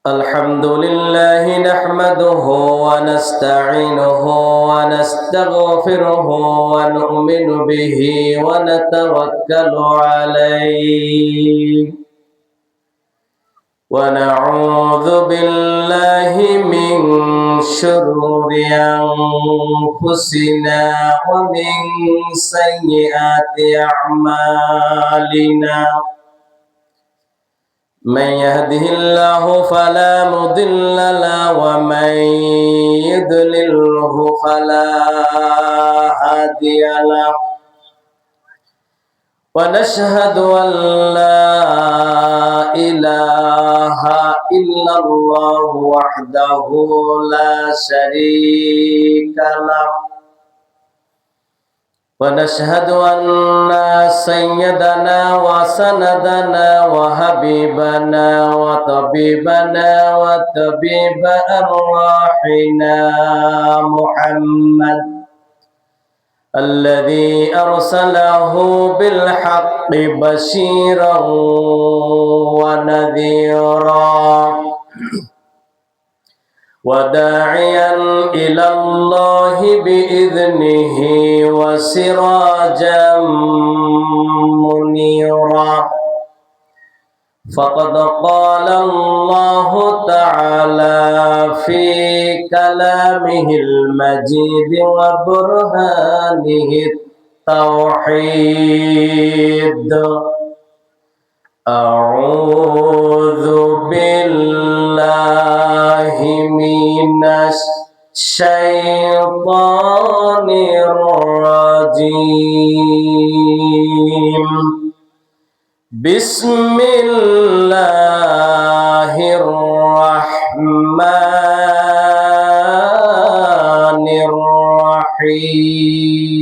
الحمد لله نحمده ونستعينه ونستغفره ونؤمن به ونتوكل عليه ونعوذ بالله من شرور أنفسنا ومن سيئات أعمالنا من يهده الله فلا مضل له ومن يضلله فلا هادي له ونشهد أن لا إله إلا الله وحده لا شريك له ونشهد أن سيدنا وسندنا وحبيبنا وطبيبنا وطبيب أرواحنا محمد الذي أرسله بالحق بشيرا ونذيرا وداعيا إلى الله بإذنه وسراجا منيرا فقد قال الله تعالى في كلامه المجيد وبرهانه التوحيد أعوذ بالله من الشيطان الرجيم بسم الله الرحمن الرحيم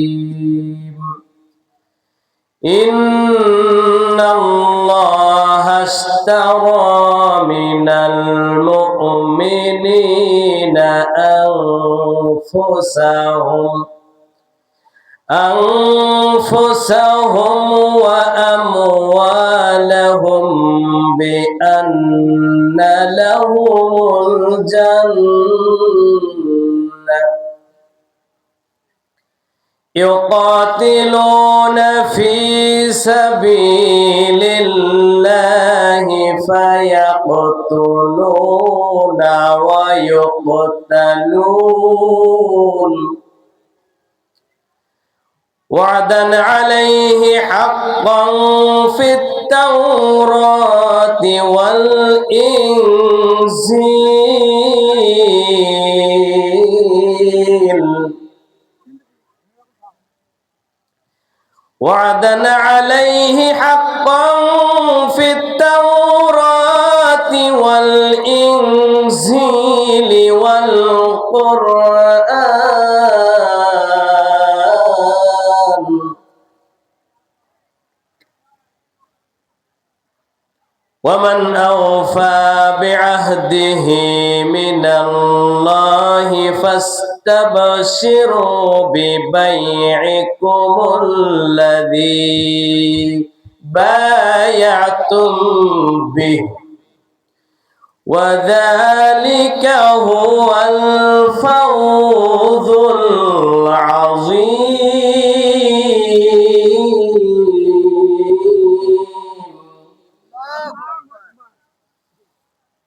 إن الله اشترى من المؤمنين أنفسهم وأموالهم بأن لهم الجنة يقاتلون في سبيل الله فيقتلون ويقتلون وعدا عليه حقا في التوراة والإنجيل وعدا عليه حقا في التوراة والإنجيل والقرآن ومن أوفى بعهده من الله فاستبشروا ببيعكم الذي بايعتم به وذلك هو الفوز العظيم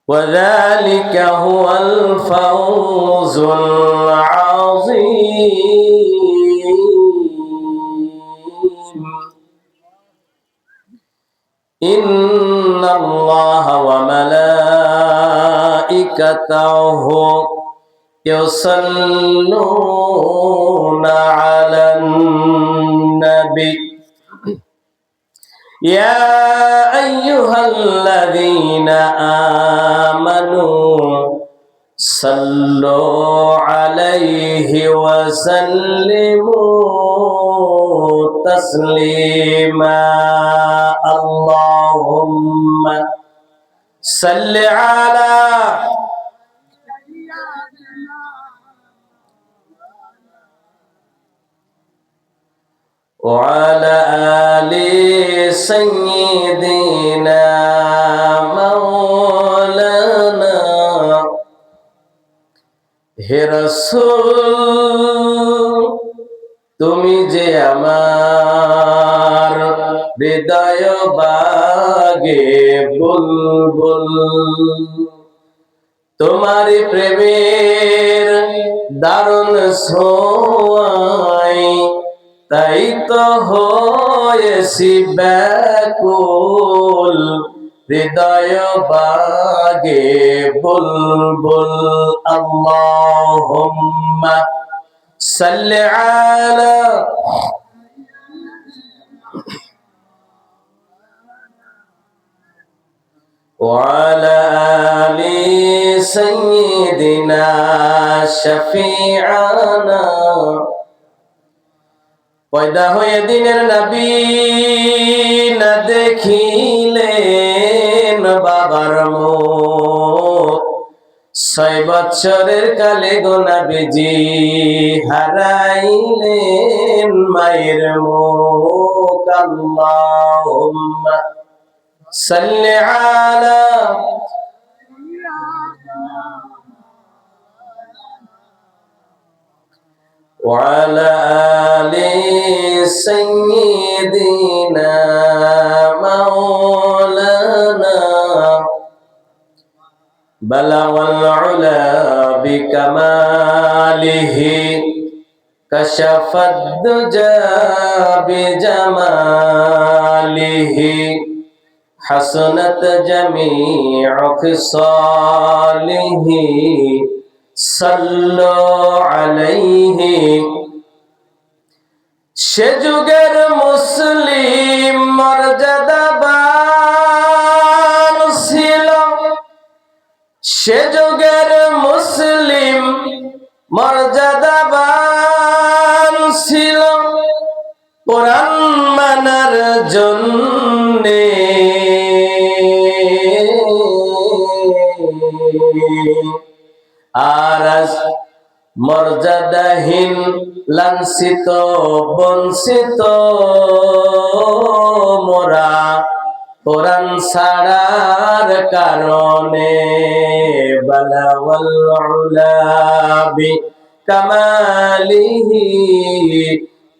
وذلك هو الفوز العظيم إن الله وملائكته يصلون على النبي يا أيها الذين آمنوا صلوا عليه وسلموا تسليما اللهم صل على وعلى آل سيدنا مولانا হে রাসূল তুমি যে আমার হৃদয় বাগে বুলবুল তোমারি প্রেমের দারুণ ছোঁয়ায় তাই তো হয়েছি ব্যাকুল হৃদয় বাগে বুলবুল আল্লাহুম্মা সাল্লি আলা وعلى آل سيدنا شفيعنا পয়দা হয়ে দিনের নবী না দেখিলেন বাবার মুখ 6 বছরের কালে গো নবীজি হারাইলেন মায়ের মুখ আল্লাহুম্মা সাল্লি আলা وعلى آل سيدنا مولانا بلغ العلا بكماله كشف الدجى بجماله حسنت جميع خصاله صلوا عليه সে যুগের মুসলিম মর্যাদাবান ছিল সে যুগের মুসলিম মর্যাদাবান ছিল কোরআন মানার জন্যে আর আজ মর্যাদাহীন লাঞ্ছিত বঞ্চিত মোরা কোরআন ছাড়ার কারণে বালাওয়াল উলা বিকামালিহি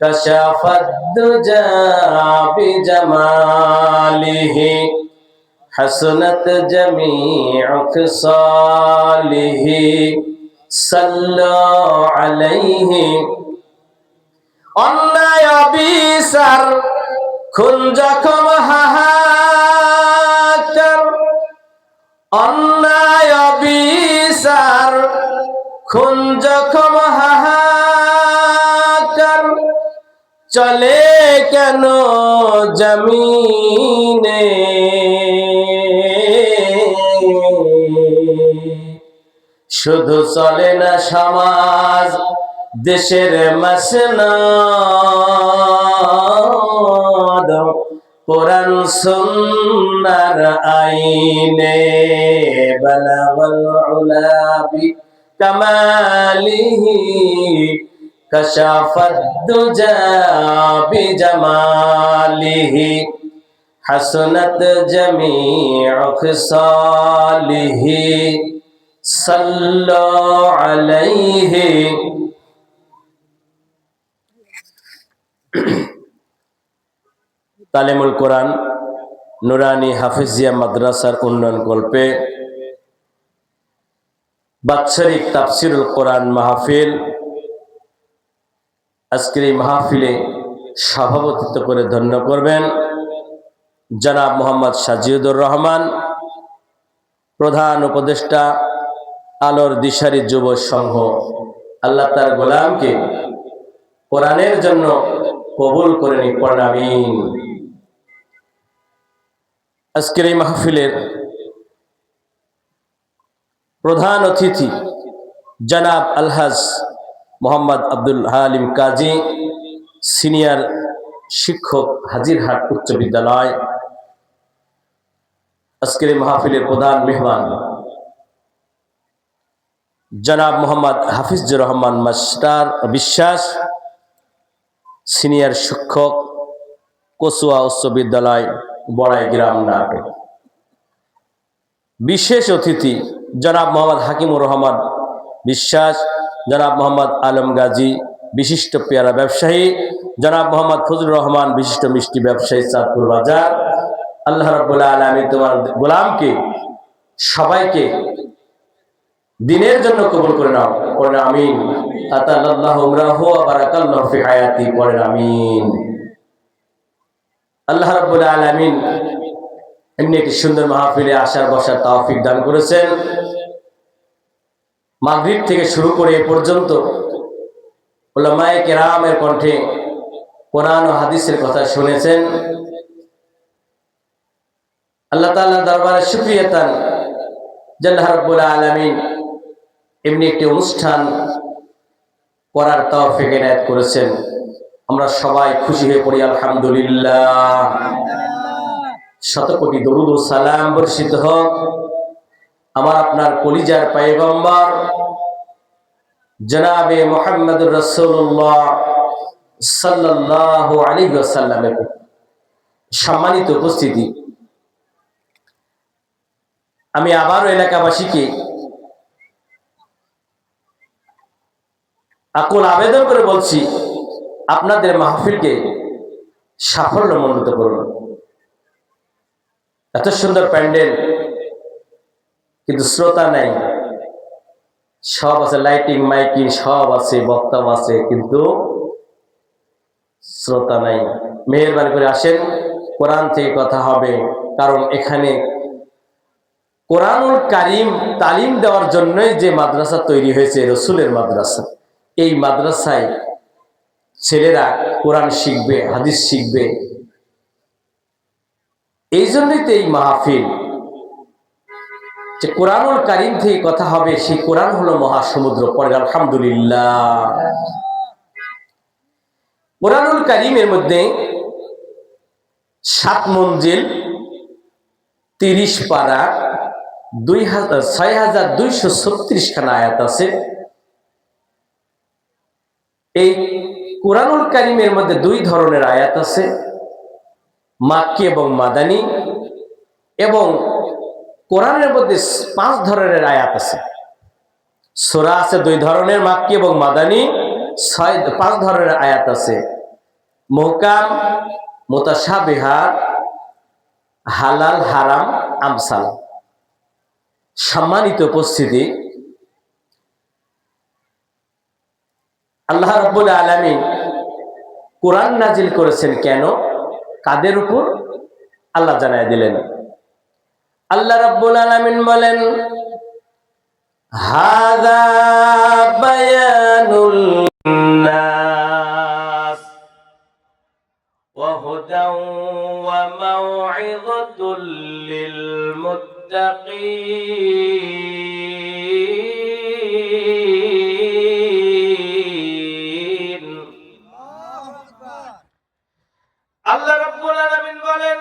কাশাফাদ দুজা বিজামালিহি حسنت جميع خصاله صلوا عليه অন্যায় বিচার খুন জখম হাহাকার অন্যায় বিচার খুন জখম হাহাকার চলে কেন জমিনে শুধু চলে না সমাজ দেশের মাসনদ কোরআন সুন্নাহর আইনে বালাগাল উলা বিকামালিহি কাশাফাদ দুজা বিজামালিহি হাসনাত জামিউ খিসালিহি সাল্লু আলাইহি তালিমুল কোরআন নুরানি হাফিজিয়া মাদ্রাসার উন্নয়ন কল্পে বাৎসরিক তাফসিরুল কোরআন মাহফিল আজকের এই মাহফিলে সভাপতিত্ব করে ধন্য করবেন জনাব মোহাম্মদ সাজিউদুর রহমান, প্রধান উপদেষ্টা আলোর দিশারি যুব সংঘ। আল্লাহ তার গোলামকে কোরআনের জন্য কবুল করে নিন, পড়েন আমিন। আজকের এই মাহফিলের প্রধান অতিথি জনাব আলহাজ মোহাম্মদ আব্দুল হালিম কাজী, সিনিয়র শিক্ষক, হাজিরহাট উচ্চ বিদ্যালয়। আজকের এই মাহফিলের প্রধান মেহমান জনাব মোহাম্মদ হাফিজুর রহমান মাস্টার বিশ্বাস, সিনিয়র শিক্ষক, কচুয়া উচ্চ বিদ্যালয়, বড়াই গ্রাম নাটে। বিশেষ অতিথি জনাব মোহাম্মদ হাকিমুর রহমান বিশ্বাস, জনাব মোহাম্মদ আলম গাজী বিশিষ্ট পেয়ারা ব্যবসায়ী, জনাব মোহাম্মদ ফজলুর রহমান বিশিষ্ট মিষ্টি ব্যবসায়ী, চাঁদপুর বাজার। আল্লাহ রাব্বুল আলামিন তোমার গোলামকে সবাইকে দিনের জন্য কবুল করে নাও, পড়েন আমিন। আতাল্লাহু উমরাহু ওয়া বারাকাল্লাহু ফি হায়াতি, পড়েন আমিন। আল্লাহ রাব্বুল আলামিন এমনি একটি সুন্দর মাহফিলে আসার বসার তৌফিক দান করেছেন। মাগরিব থেকে শুরু করে এ পর্যন্ত উলামায়ে কেরামের কণ্ঠে কোরআন ও হাদিসের কথা শুনেছেন। আল্লাহ তাআলার দরবারে শুকরিয়া তান যে আল্লাহ রাব্বুল আলামিন এমনি একটি অনুষ্ঠান করার তৌফিক এনায়েত করেছেন। আমরা সবাই খুশি হয়ে পড়ি আলহামদুলিল্লাহ। শত কোটি দরুদ ও সালাম বর্ষিত হোক আমার আপনার কলিজার পয়গম্বর জনাবে মুহাম্মদুর রাসূলুল্লাহ সাল্লাল্লাহু আলাইহি ওয়াসাল্লামের। সম্মানিত উপস্থিতি, আমি আবারও এলাকাবাসীকে আকুল আবেদন করে বলছি, আপনাদের মাহফিলকে সাফল্যমণ্ডিত করুন। এত সুন্দর প্যান্ডেল কিন্তু শ্রোতা নাই। সব আছে, লাইটিং মাইকিং সব আছে, বক্তাও আছে, কিন্তু শ্রোতা নাই। মেহেরবানি করে আসেন, কোরআন থেকে কথা হবে। কারণ এখানে কোরআনুল কারীম তালিম দেওয়ার জন্যই যে মাদ্রাসা তৈরি হয়েছে, রসুলের মাদ্রাসা। এই মাদ্রাসায় ছেলেরা কোরআন শিখবে, হাদিস শিখবে। এই জন্যই তো এই মাহফিল, যে কোরআনুল কারীম থেকে কথা হবে। সেই কোরআন হলো মহাসমুদ্র। পড়ে আলহামদুলিল্লাহ। কোরআনুল কারীমের মধ্যে 7 মঞ্জিল, 30 পারা, 6236 খানা আয়াত আছে। এই কোরআনুল কারীমের মধ্যে 2 ধরনের আয়াত আছে, মাক্কি এবং মাদানী। এবং কোরআনের মধ্যে 5 ধরনের আয়াত আছে। সূরা আছে 2 ধরনের, মাক্কি এবং মাদানী। 5 ধরনের আয়াত আছে, মুহকাম, মুতাশাবিহাত, হালাল, হারাম, আমসাল। সম্মানিত উপস্থিতি, আল্লাহ রাব্বুল আলামিন কোরআন নাজিল করেছেন কেন, কাদের উপর, আল্লাহ জানায় দিলেন। আল্লাহ রাব্বুল আলামিন বলেন, হাযা বায়ানুল নাস ওয়া হুদাও ওয়া মাউইযাতুল লিল মুত্তাকিন। আল্লাহ রাব্বুল আলামিন বলেন,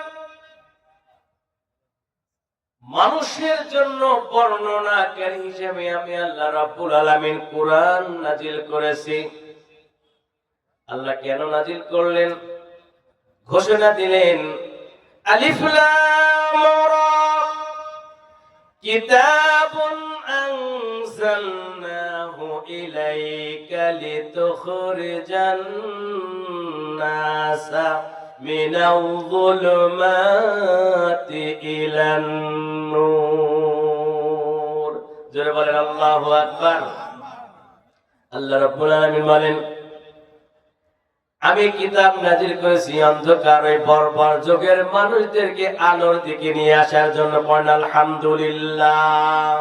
মানুষের জন্য বর্ণনাকারী হিসেবে আমি আল্লাহ রাব্বুল আলামিন কোরআন নাজিল করেছি। আল্লাহ কেন নাজিল করলেন, ঘোষণা দিলেন, আলিফ লাম রা, কিতাবুন আনজালনাহু ইলাইকা লিতুখরিজান নাসা মিনাল যুলুমাতি ইলান নূর। জোরে বলেন আল্লাহু আকবার। আল্লাহ রাব্বুল আলামিন বলেন, আমি কিতাব নাজিল করেছি অন্ধকার ওই বর্বর যুগের মানুষদেরকে আলোর দিকে নিয়ে আসার জন্য। পড়েন আলহামদুলিল্লাহ।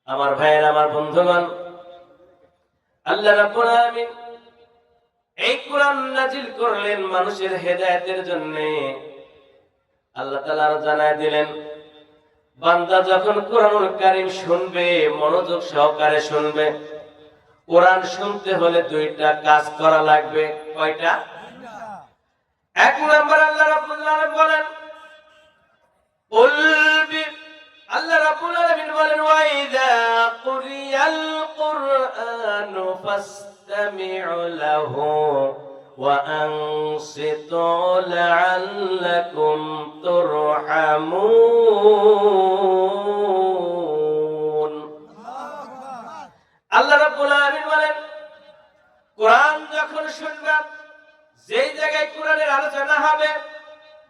আমার ভাইয়ের, আমার বন্ধুগণ, আল্লাহ রাব্বুল আলামিন এই কোরআন নাজিল করলেন মানুষের হেদায়েতের জন্য। আল্লাহ তাআলা আরো জানায় দিলেন, বান্দা যখন কোরআনুল কারীম শুনবে, মনোযোগ সহকারে শুনবে। কোরআন শুনতে হলে 2টা কাজ করা লাগবে। কয়টা? 1 নাম্বার, আল্লাহ রাব্বুল আলামিন বলেন, আল্লাহ রাব্বুল আলামিন বলেন, ওয়া ইযা কুরিয়াল কুরআনু فاستمعوا له وأنصتوا لعلكم ترحمون আল্লাহ রাব্বুল আলামিন বলেন কোরআন যখন শুনবা যেই জায়গায় কোরআনের আলোচনা হবে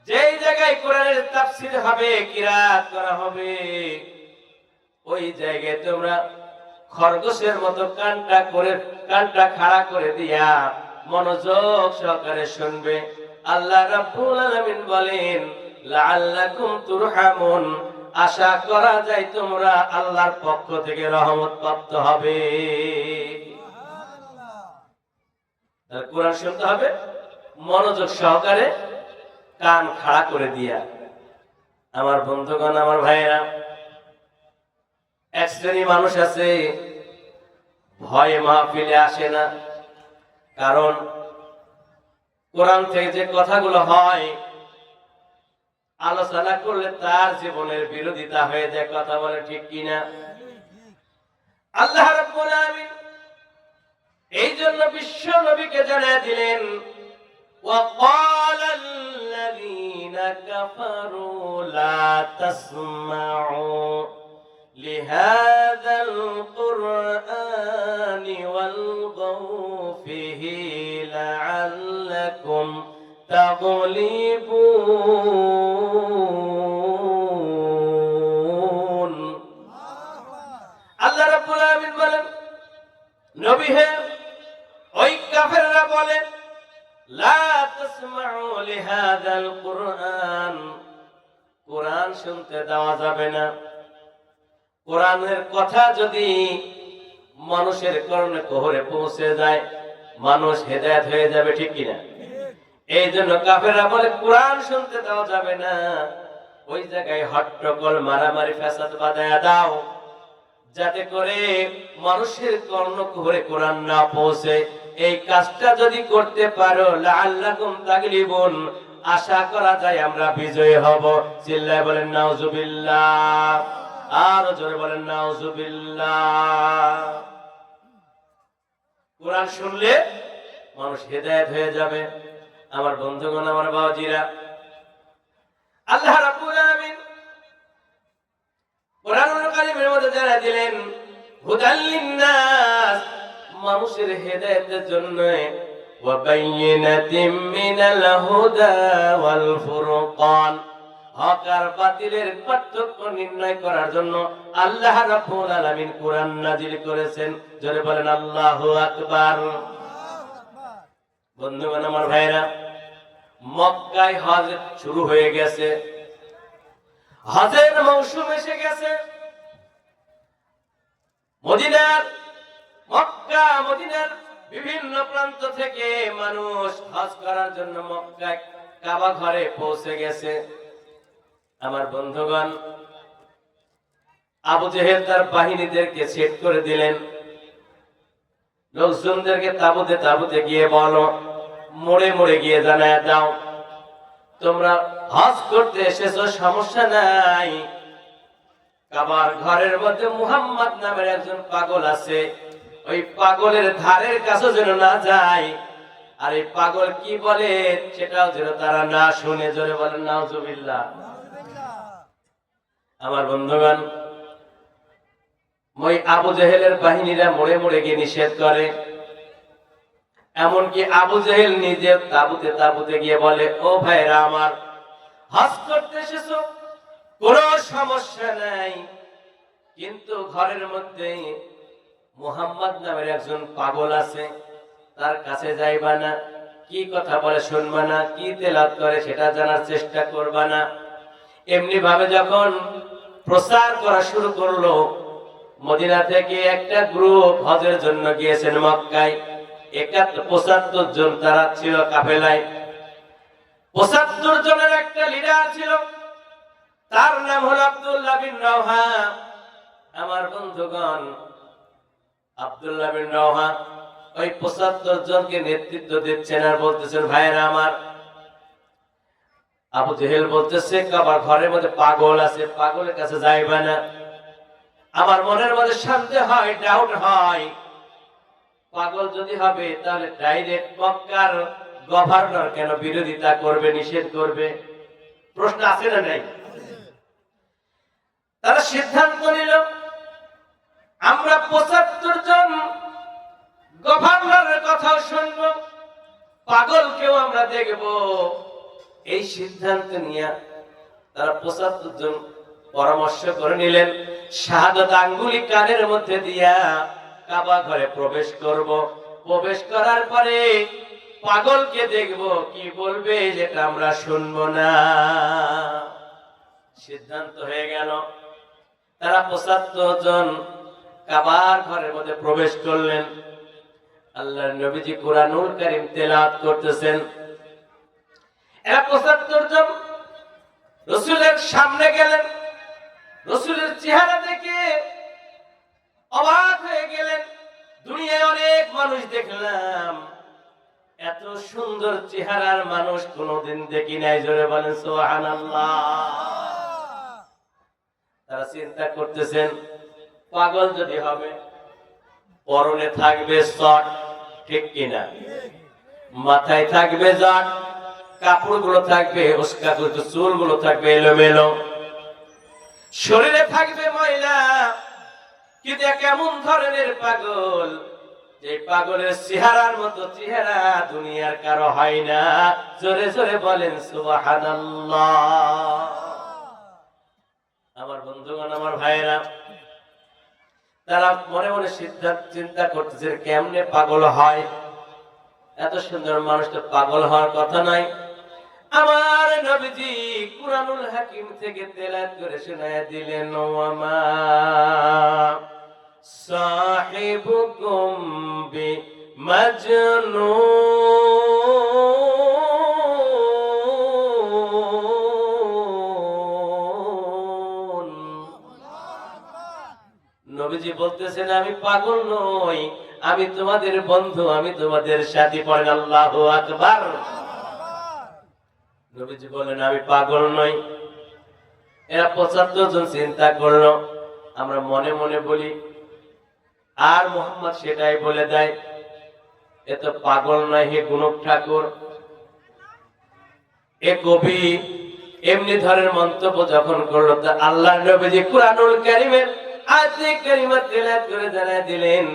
যেই জায়গায় কোরআনের তাফসীর হবে কিরাত করা হবে ওই জায়গায় তোমরা খরগোশের মতো কানটা খাড়া করে দিয়া মনোযোগ সহকারে শুনবে আল্লাহ রাব্বুল আলামিন বলেন লাআল্লাকুম তুরহামুন আশা করা যায় তোমরা আল্লাহর পক্ষ থেকে রহমত প্রাপ্ত হবে সুবহানাল্লাহ কোরআন শুনতে হবে মনোযোগ সহকারে কান খাড়া করে দিয়া আমার বন্ধুগণ আমার ভাইয়েরা এক শ্রেণী মানুষ আছে ভয়ে মাহফিলে আসে না কারণ কোরআন থেকে যে কথাগুলো হয় আলোচনা করলে তার জীবনের বিরোধিতা হয়ে যায় কথা বলে ঠিক কিনা আল্লাহ রাব্বুল আলামিন এই জন্য বিশ্ব নবীকে জানিয়ে দিলেন وقال الذين كفروا لا تسمعوا لهذا القرآن والغوا فيه لعلكم تغلبون আল্লাহ রাব্বুল আলামিন বলেন নবী হে ওই কাফেররা বলে লা তাসমাউ লিহাযাল কুরআন কুরআন শুনতে দেওয়া যাবে না কোরআনের কথা যদি মানুষের কর্ণে কোহরে পৌঁছে যায় মানুষ হেদায়েত হয়ে যাবে ঠিক কিনা এই জন্য কাফেররা বলে কোরআন শুনতে দেওয়া যাবে না ওই জায়গায় হট্টগোল মারামারি ফাসাদ বাঁধায়া দাও যাতে করে মানুষের কর্ণ কোহরে কোরআন না পৌঁছে এই কাজটা যদি করতে পারো লাআল্লাকুম তাগলিবুন আশা করা যায় আমরা বিজয়ী হব চিল্লায় বলেন নাউজুবিল্লাহ আর জোরে বলেন নাউজুবিল্লাহ কোরআন শুনলে মানুষ হেদায়েত হয়ে যাবে আমার বন্ধুগণ আমার বাবাজিরা আল্লাহ রাব্বুল আলামিন কোরআনুল কারীমের মধ্যে জানিয়ে দিলেন হুদাল লিন্নাস মানুষের হেদায়েতের জন্য ওয়া বাইয়িনাতিম মিনাল হুদা ওয়াল ফুরকান হক আর বাতিলের পার্থক্য নির্ণয় করার জন্য আল্লাহ রাব্বুল আলামিন কোরআন নাযিল করেছেন জোরে বলেন আল্লাহু আকবার বন্ধুগণ আমার ভাইরা মক্কায় হজ শুরু হয়ে গেছে হজের মৌসুম এসে গেছে মদিনার বিভিন্ন প্রান্ত থেকে মানুষ হজ করার জন্য মক্কায় কাবা ঘরে পৌঁছে গেছে আমার বন্ধুগণ আবু জেহেল তার বাহিনীদেরকে সেট করে দিলেন লোকজনদেরকে তাবুতে গিয়ে বলো মোড়ে মোড়ে গিয়ে জানায় দাও তোমরা হজ করতে এসেছো সমস্যা নাই কাবার ঘরের মধ্যে মুহাম্মদ নামের একজন পাগল আছে ওই পাগলের ধারের কাছে যেন না যায় আর এই পাগল কি বলে সেটাও যেন তারা না শুনে জোরে বলেন নাউজুবিল্লাহ আমার বন্ধুগণ ওই আবু জেহেলের বাহিনীরা মোড়ে মোড়ে গিয়ে নিষেধ করে এমনকি আবু জেহেল নিজে তাবুতে গিয়ে বলে ও ভাইরা আমার হজ করতে এসেছো কোনো সমস্যা নাই কিন্তু ঘরের মধ্যে মুহাম্মদ নামের একজন পাগল আছে তার কাছে যাইবা না কি কথা বলে শুনবা না কি তেলাওয়াত করে সেটা জানার চেষ্টা করবা না এমনি ভাবে যখন প্রচার করা শুরু করলো মদিনা থেকে একটা গ্রুপ হজের জন্য গিয়েছেন মক্কায় ৭৫ জন তারা ছিল কাফেলায় ৭৫ জনের একটা লিডার ছিল তার নাম হলো আব্দুল্লাহ বিন রাওহা আমার বন্ধুগণ আব্দুল্লাহ বিন রাওহা ওই ৭৫ জনকে নেতৃত্ব দিচ্ছেন আর বলতেছেন ভাইরা আমার আবু জেহেল বলতেছে কাবার ঘরের মধ্যে পাগল আছে পাগলের কাছে যাইবা না আমার মনের মধ্যে সন্দেহ হয় ডাউট হয় পাগল যদি হবে তাহলে ডাইরেক্ট মক্কার গভর্নর কেন বিরোধিতা করবে, নিষেধ করবে? প্রশ্ন আছে না নাই? তারা সিদ্ধান্ত নিল আমরা ৭৫ জন গভর্নরের কথাও শুনব, পাগলকেও আমরা দেখব। এই সিদ্ধান্ত নিয়ে তারা ৭৫ জন পরামর্শ করে নিলেন, শাহাদাত আঙ্গুলি কানের মধ্যে দিয়া কাবা ঘরে প্রবেশ করব। প্রবেশ করার পরে পাগলকে দেখব, কি বলবে যেটা আমরা শুনবো না। সিদ্ধান্ত হয়ে গেল। তারা ৭৫ জন কাবার ঘরের মধ্যে প্রবেশ করলেন। আল্লাহর নবীজি কুরআনুল কারীম তেলাওয়াত করতেছেন। এরা ৭৫ জন রাসূলের সামনে গেলেন। রাসূলের চেহারা দেখে অবাক হয়ে গেলেন। দুনিয়ায় অনেক মানুষ দেখলাম, এত সুন্দর চেহারার মানুষ কোনোদিন দেখি নাই। জোরে বলেন সুবহানাল্লাহ। তারা চিন্তা করতেছেন পাগল যদি হবে, পরনে থাকবে শর্ট, ঠিক কিনা? মাথায় থাকবে জট, কাপড়গুলো থাকবে উস্কা, চুলগুলো থাকবে এলোমেলো, শরীরে থাকবে ময়লা। কিন্তু কেমন ধরনের পাগল, যে পাগলের চেহারার মতো চেহারা দুনিয়ার কারো হয় না। জোরে জোরে বলেন সুবহানাল্লাহ। আমার বন্ধুগণ, আমার ভাইরা, তারা মনে মনে চিন্তা করতেছে কেমনে পাগল হয়। এত সুন্দর মানুষ তো পাগল হওয়ার কথা নাই। আমার নবীজি কুরআনুল হাকিম থেকে তেলাওয়াত করে শোনায় দিলেন, ওয়ামা সাহিবুকুম বিমাজনুন। নবীজি বলতেছেন আমি পাগল নই, আমি তোমাদের বন্ধু, আমি তোমাদের সাথী। পড়েন আল্লাহু আকবার। নবীজি বলেন আমি পাগল নই। এরা ৭৫ জন চিন্তা করলো, আমরা মনে মনে বলি আর মুহাম্মদ সেটাই বলে দেয়, এ তো পাগল নয়, হে গুণক ঠাকুর। এ কবি এমনি ধরনের মন্তব্য যখন করলো, তা আল্লাহর নবীজি কুরআনুল কারীমের আয়াতে কারিমা তেলাওয়াত করে জানায় দিলেন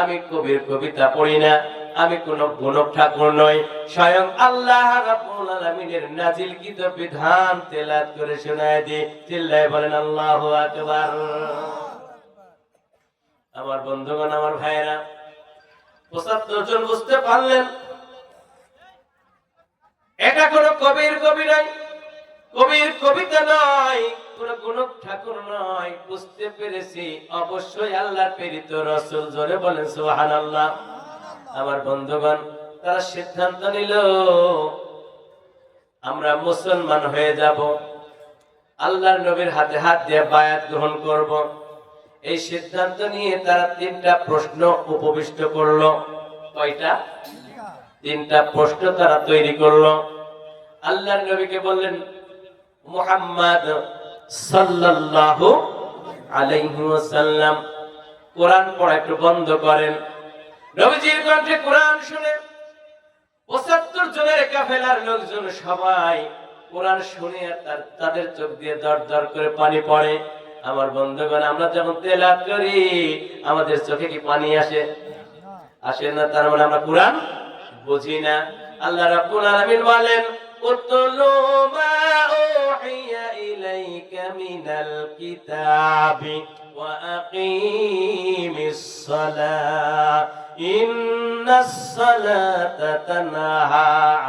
আমি কবির কবিতা পড়ি না, আমি কোন গুণক ঠাকুর নই, স্বয়ং আল্লাহ রাব্বুল আলামিনের নাজিলকৃত বিধান তেলাওয়াত করে শোনায় দি। চিল্লায় বলেন আল্লাহু আকবার। আমার বন্ধুগণ, আমার ভাইয়েরা, ৭৫ জন বুঝতে পারলেন এটা কোন কবির কবি নয়, কবির কবিতা নয়, কোন গুণক ঠাকুর নয়। বুঝতে পেরেছি অবশ্যই আল্লাহর প্রেরিত রাসূল। জোরে বলেন সুবহানাল্লাহ। আমার বন্ধুগণ, তারা সিদ্ধান্ত নিল আমরা মুসলমান হয়ে যাব, আল্লাহর নবীর হাতে হাত দিয়ে বায়াত গ্রহণ করব। এই সিদ্ধান্ত নিয়ে তারা ৩টা প্রশ্ন উপবিষ্ট করলো। কয়টা? ৩টা প্রশ্ন তারা তৈরি করলো। আল্লাহর নবীকে বললেন, মুহাম্মদ সাল্লাল্লাহু আলাইহি ওয়াসাল্লাম কোরআন পড়া একটু বন্ধ করেন। নবীজির কণ্ঠে কোরআন শুনে ৭৫ জনের কাফেলার লোকজন সবাই কোরআন শুনে আর তাদের চোখ দিয়ে দর দর করে পানি পড়ে। আমার বন্ধুগণ, আমরা যখন তেলাওয়াত করি আমাদের চোখে কি পানি আসে? আসে না। তার মানে আমরা কোরআন বুঝি না। আল্লাহ রাব্বুল আলামিন বলেন, উতলু মা উহিয়া ইলাইকা মিনাল কিতাবি ওয়া আকিমিস সালাহ ইন্নাস সালাতা তানহা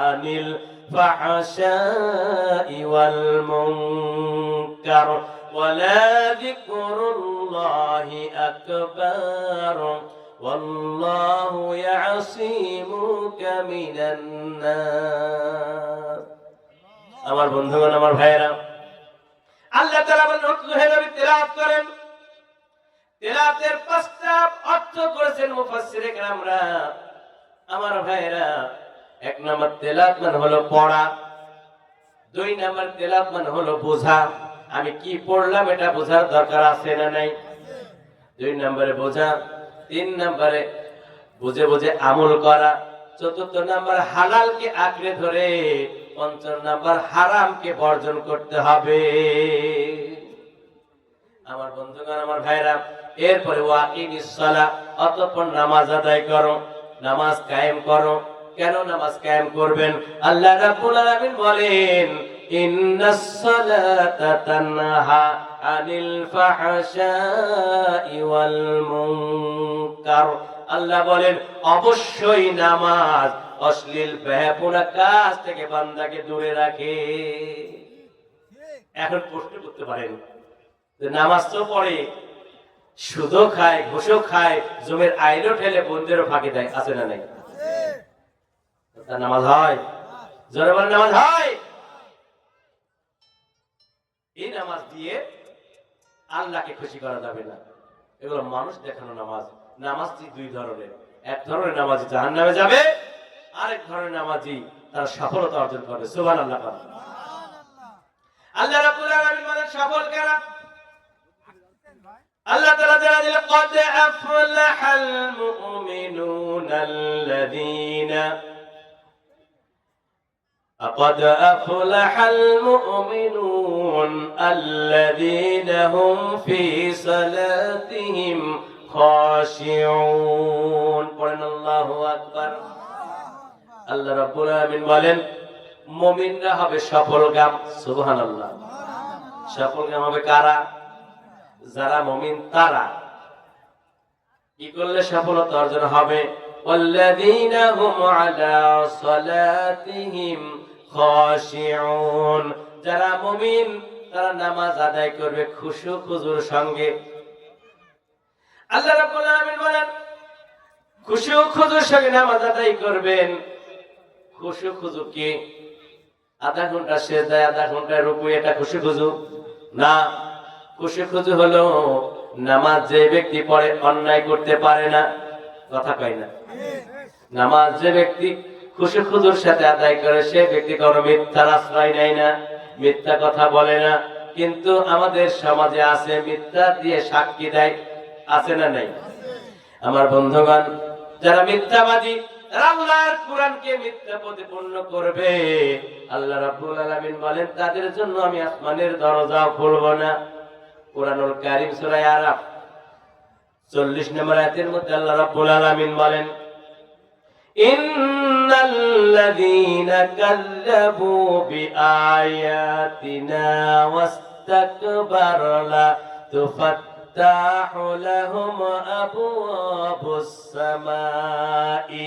আনিল ফাহশাই ওয়াল মুনকার ওয়ালা যিকরুল্লাহি আকবার ওয়াল্লাহু ইয়াসিমুকা মিনান নাস। আমার বন্ধুগণ, আমার ভাইয়েরা, আল্লাহ তাআলা বলেন উতলু, হে নবী তেলাওয়াত করেন। তেলাওয়াতের ৫টা অর্থ করেছেন মুফাসসিরে কেরামরা। আমার ভাইয়েরা, ১ নম্বর তেলাওয়াত মানে হলো পড়া, ২ নম্বর তেলাওয়াত মানে হলো বোঝা। আমি কি পড়লাম এটা বোঝার দরকার আছে না নাই? ২ নম্বরে বোঝা। ৩ নম্বরে বুঝে বুঝে আমল করা, চতুর্থ নাম্বার হালালকে আঁকড়ে ধরে, পঞ্চম নাম্বার হারামকে বর্জন করতে হবে। আমার বন্ধুগণ, আমার ভাইরা, এরপরে ওয়াকিমিস সালাহ, অতঃপর নামাজ আদায় করো, নামাজ কায়েম করো। কেন নামাজ কায়েম করবেন? আল্লাহ রাব্বুল আলামিন বলেন, ইন্নাস সালাতা তানহা আনিল ফাহশাই ওয়াল মুনকার। আল্লাহ বলেন, অবশ্যই নামাজ অশ্লীল বেহায়াপনা কাজ থেকে বান্দাকে দূরে রাখে। এখন প্রশ্ন করতে পারেন, নামাজ তো পড়ে, সুদও খায়, ঘুষও খায়, জমির আইলও ঠেলে বন্ধেরও ফাঁকি দেয়, আছে না নাই? তার নামাজ হয়? জোরে বলেন, নামাজ হয়? এই নামাজ দিয়ে আল্লাহকে খুশি করা যাবে না। এগুলো মানুষ দেখানো নামাজ। নামাজটি দুই ধরনের, এক ধরনের নামাজি জাহান্নামে যাবে, আরেক ধরনের নামাজি তারা সফলতা অর্জন করবে। সুবহানাল্লাহ। আল্লাহ রাব্বুল আলামিন বলেন, সফল কারা? আল্লাহ তাআলা জানা দিল, قد أفلح المؤمنون الذين قد أفلح المؤمنون الذين هم في صلاتهم خاشعون। পড়েন আল্লাহু আকবার। আল্লাহ রাব্বুল আলামিন বলেন, মুমিনরা হবে সফলকাম। সুবহানাল্লাহ। সফলকাম হবে কারা? যারা মুমিন তারা। কি করলে সফলতা অর্জন হবে? ওয়াল্লাযীনা হুম আলা সালাতিহিম খাশিউন। যারা মুমিন তারা নামাজ আদায় করবে খুশু খুজুর সঙ্গে। আল্লাহ রাব্বুল আলামিন বলেন, খুশু খুজুর সঙ্গে নামাজ আদায় করবেন। খুশু খুজু কি আধা ঘন্টা সেজদায়, আধা ঘন্টা রুকু, এটা খুশু খুজু না। খুশু খুজু হলো নামাজ যে ব্যক্তি পড়ে অন্যায় করতে পারে না, কথা কয় না। নামাজ যে ব্যক্তি খুশু খুজুর সাথে আদায় করে, সে ব্যক্তি কোনো মিথ্যার আশ্রয় নেয় না, মিথ্যা কথা বলে না। কিন্তু আমাদের সমাজে আছে, মিথ্যা দিয়ে সাক্ষী দেয়, আছে না নাই? আমার বন্ধুগণ, যারা মিথ্যাবাদী, আল্লাহর কোরআনকে মিথ্যা প্রতিপন্ন করবে, আল্লাহ রাব্বুল আলামিন বলেন, তাদের জন্য আমি আসমানের দরজা খুলব না। কোরআনুল কারীম সূরা আরাফ 40 নম্বর আয়াতের মধ্যে আল্লাহ রাব্বুল আলামিন বলেন, ইন্নাল্লাযীনা কাযযাবু বিআয়াতিনা ওয়াস্তাকবারু লা তুফাত্তাহু লাহুম আবওয়াবুস সামাই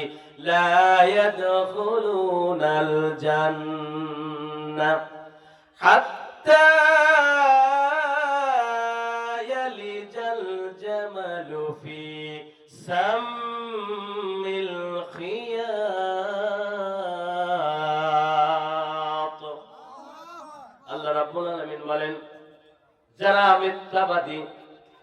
লা ইয়াদখুলুনাল জান্নাহ হাত্তা ইয়ালিজাল জামালু ফি সাম্মিল খিয়াত। আল্লাহ রাব্বুল আলামিন বলেন, যারা মিথ্যাবাদী,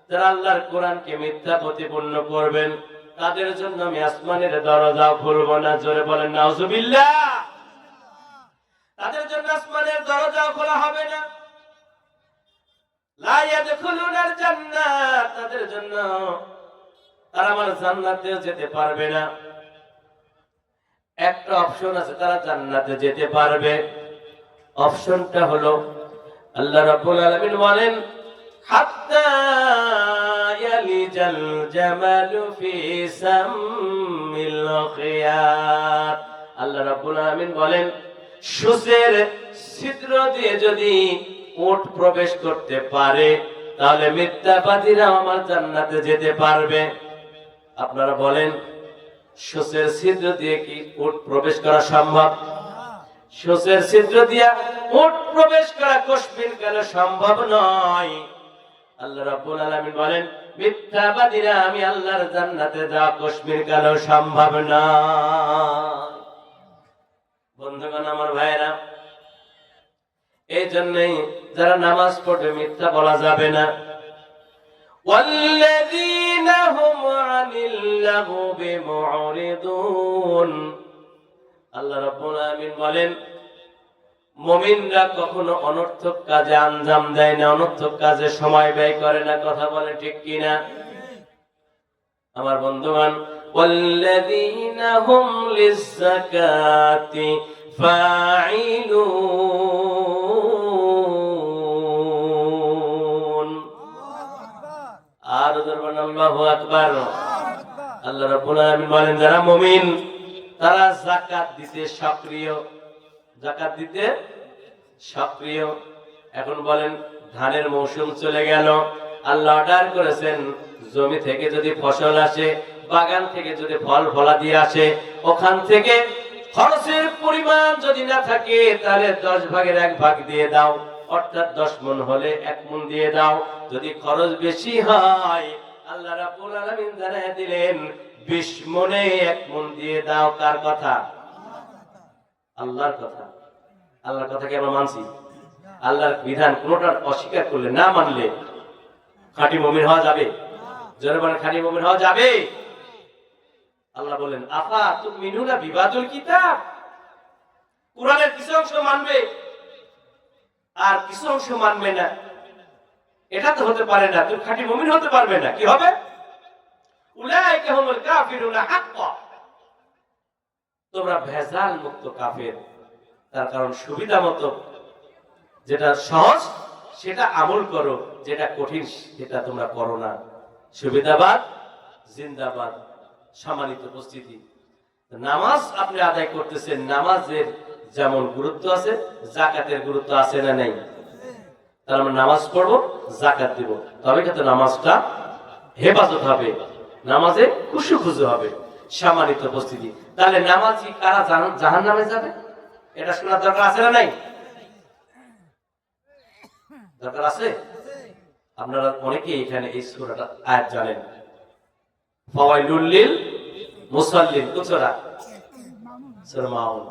যারা আল্লাহর কোরআনকে মিথ্যা প্রতিপন্ন করবেন, তাদের জন্য আমি আসমানের দরজা খুলব না। জোরে বলেন নাউজুবিল্লাহ। তাদের জন্য আসমানের দরজা খোলা হবে না। লা ইয়াদখুলুনাল জান্নাত, তাদের জন্য তারা আমার জান্নাতেও যেতে পারবে না। একটা অপশন আছে, তারা জান্নাতে যেতে পারবে। অপশনটা হলো, আল্লাহ রাব্বুল আলামিন বলেন, হাত্তা ইয়ালিজাল জামালু ফি সাম্মিল খিয়াত। আল্লাহ রাব্বুল আলামিন বলেন, সূচের ছিদ্র দিয়ে যদি উট প্রবেশ করতে পারে, তাহলে মিথ্যাবাদীরা আমার জান্নাতে যেতে পারবে। আপনারা বলেন, সূচের ছিদ্র দিয়ে কি উট প্রবেশ করা সম্ভব? সূচের ছিদ্র দিয়া উট প্রবেশ করা কশমিন কালে সম্ভব নয়। আল্লাহ রাব্বুল আলামিন বলেন, মিথ্যাবাদীরা আমি আল্লাহর জান্নাতে যাওয়া কশমিন কালেও সম্ভব নয়। বন্ধুগণ, আমার ভাইরা, এই জন্যই যারা নামাজ পড়বে মিথ্যা বলা যাবে না। ওয়াল্লাযীনা হুম আনিল লাগবি মুরিদুন। আল্লাহ রাব্বুল আলামিন বলেন, মুমিনরা কখনো অনর্থক কাজে আঞ্জাম দেয় না, অনর্থক কাজে সময় ব্যয় করে না। কথা বলে ঠিক কিনা? আমার বন্ধুগণ, والذين هم للزكاة فاعلون আর দরবার আল্লাহু আকবার। আল্লাহ রাব্বুল আলামিন বলেন যারা মুমিন তারা যাকাত দিতে সক্রিয়, যাকাত দিতে সক্রিয়। এখন বলেন ধানের মৌসুম চলে গেল, আল্লাহ অর্ডার করেছেন জমি থেকে যদি ফসল আসে, বাগান থেকে যদি ফল ফলাদি আসে, ওখান থেকে খরচের পরিমাণ যদি না থাকে তাহলে 10 ভাগের 1 ভাগ দিয়ে দাও, অর্থাৎ 10 মণ হলে 1 মণ দিয়ে দাও। যদি খরচ বেশি হয় আল্লাহ রাব্বুল আলামিন জানায় দিলেন 20 মণে 1 মণ দিয়ে দাও। কার কথা? আল্লাহর কথা। আল্লাহর কথাকে আমরা মানছি, আল্লাহর বিধান কোনটা অস্বীকার করলে, না মানলে খাঁটি মুমিন হওয়া যাবে? জোরে বলেন, খাঁটি মুমিন হওয়া যাবে? আল্লাহ বলেন আফা তুমিনুনা বিবাদুল কিতাব, কুরআনের কিছু অংশ মানবে আর কিছু অংশ মানবে না, এটা তো হতে পারে না। তুমি খাঁটি মুমিন হতে পারবে না। কি হবে? উলাইকা হুমুল কাফিরুনা হাক্কা, তোমরা ভেজাল মুক্ত কাফের। তার কারণ সুবিধা মতো যেটা সহজ সেটা আমল করো, যেটা কঠিন সেটা তোমরা করো না। সুবিধাবাদ জিন্দাবাদ। সম্মানিত উপস্থিতি, নামাজ আপনি আদায় করতেছেন, নামাজের যেমন গুরুত্ব আছে যাকাতের গুরুত্ব আছে না নেই? তাহলে আমরা নামাজ পড়বো, যাকাত দিব, তবে কিন্তু নামাজটা হেফাজত হবে, নামাজে খুশু খুশু হবে। সম্মানিত উপস্থিতি, তাহলে নামাজি কারা জাহান্নামে যাবে এটা শোনার দরকার আছে না নাই? দরকার আছে। আপনারা অনেকেই এখানে এই সূরাটা আয়াত জানেন, ফাওয়াইলুল লিল মুসাল্লিন, কোন সূরা? সূরা মাউন।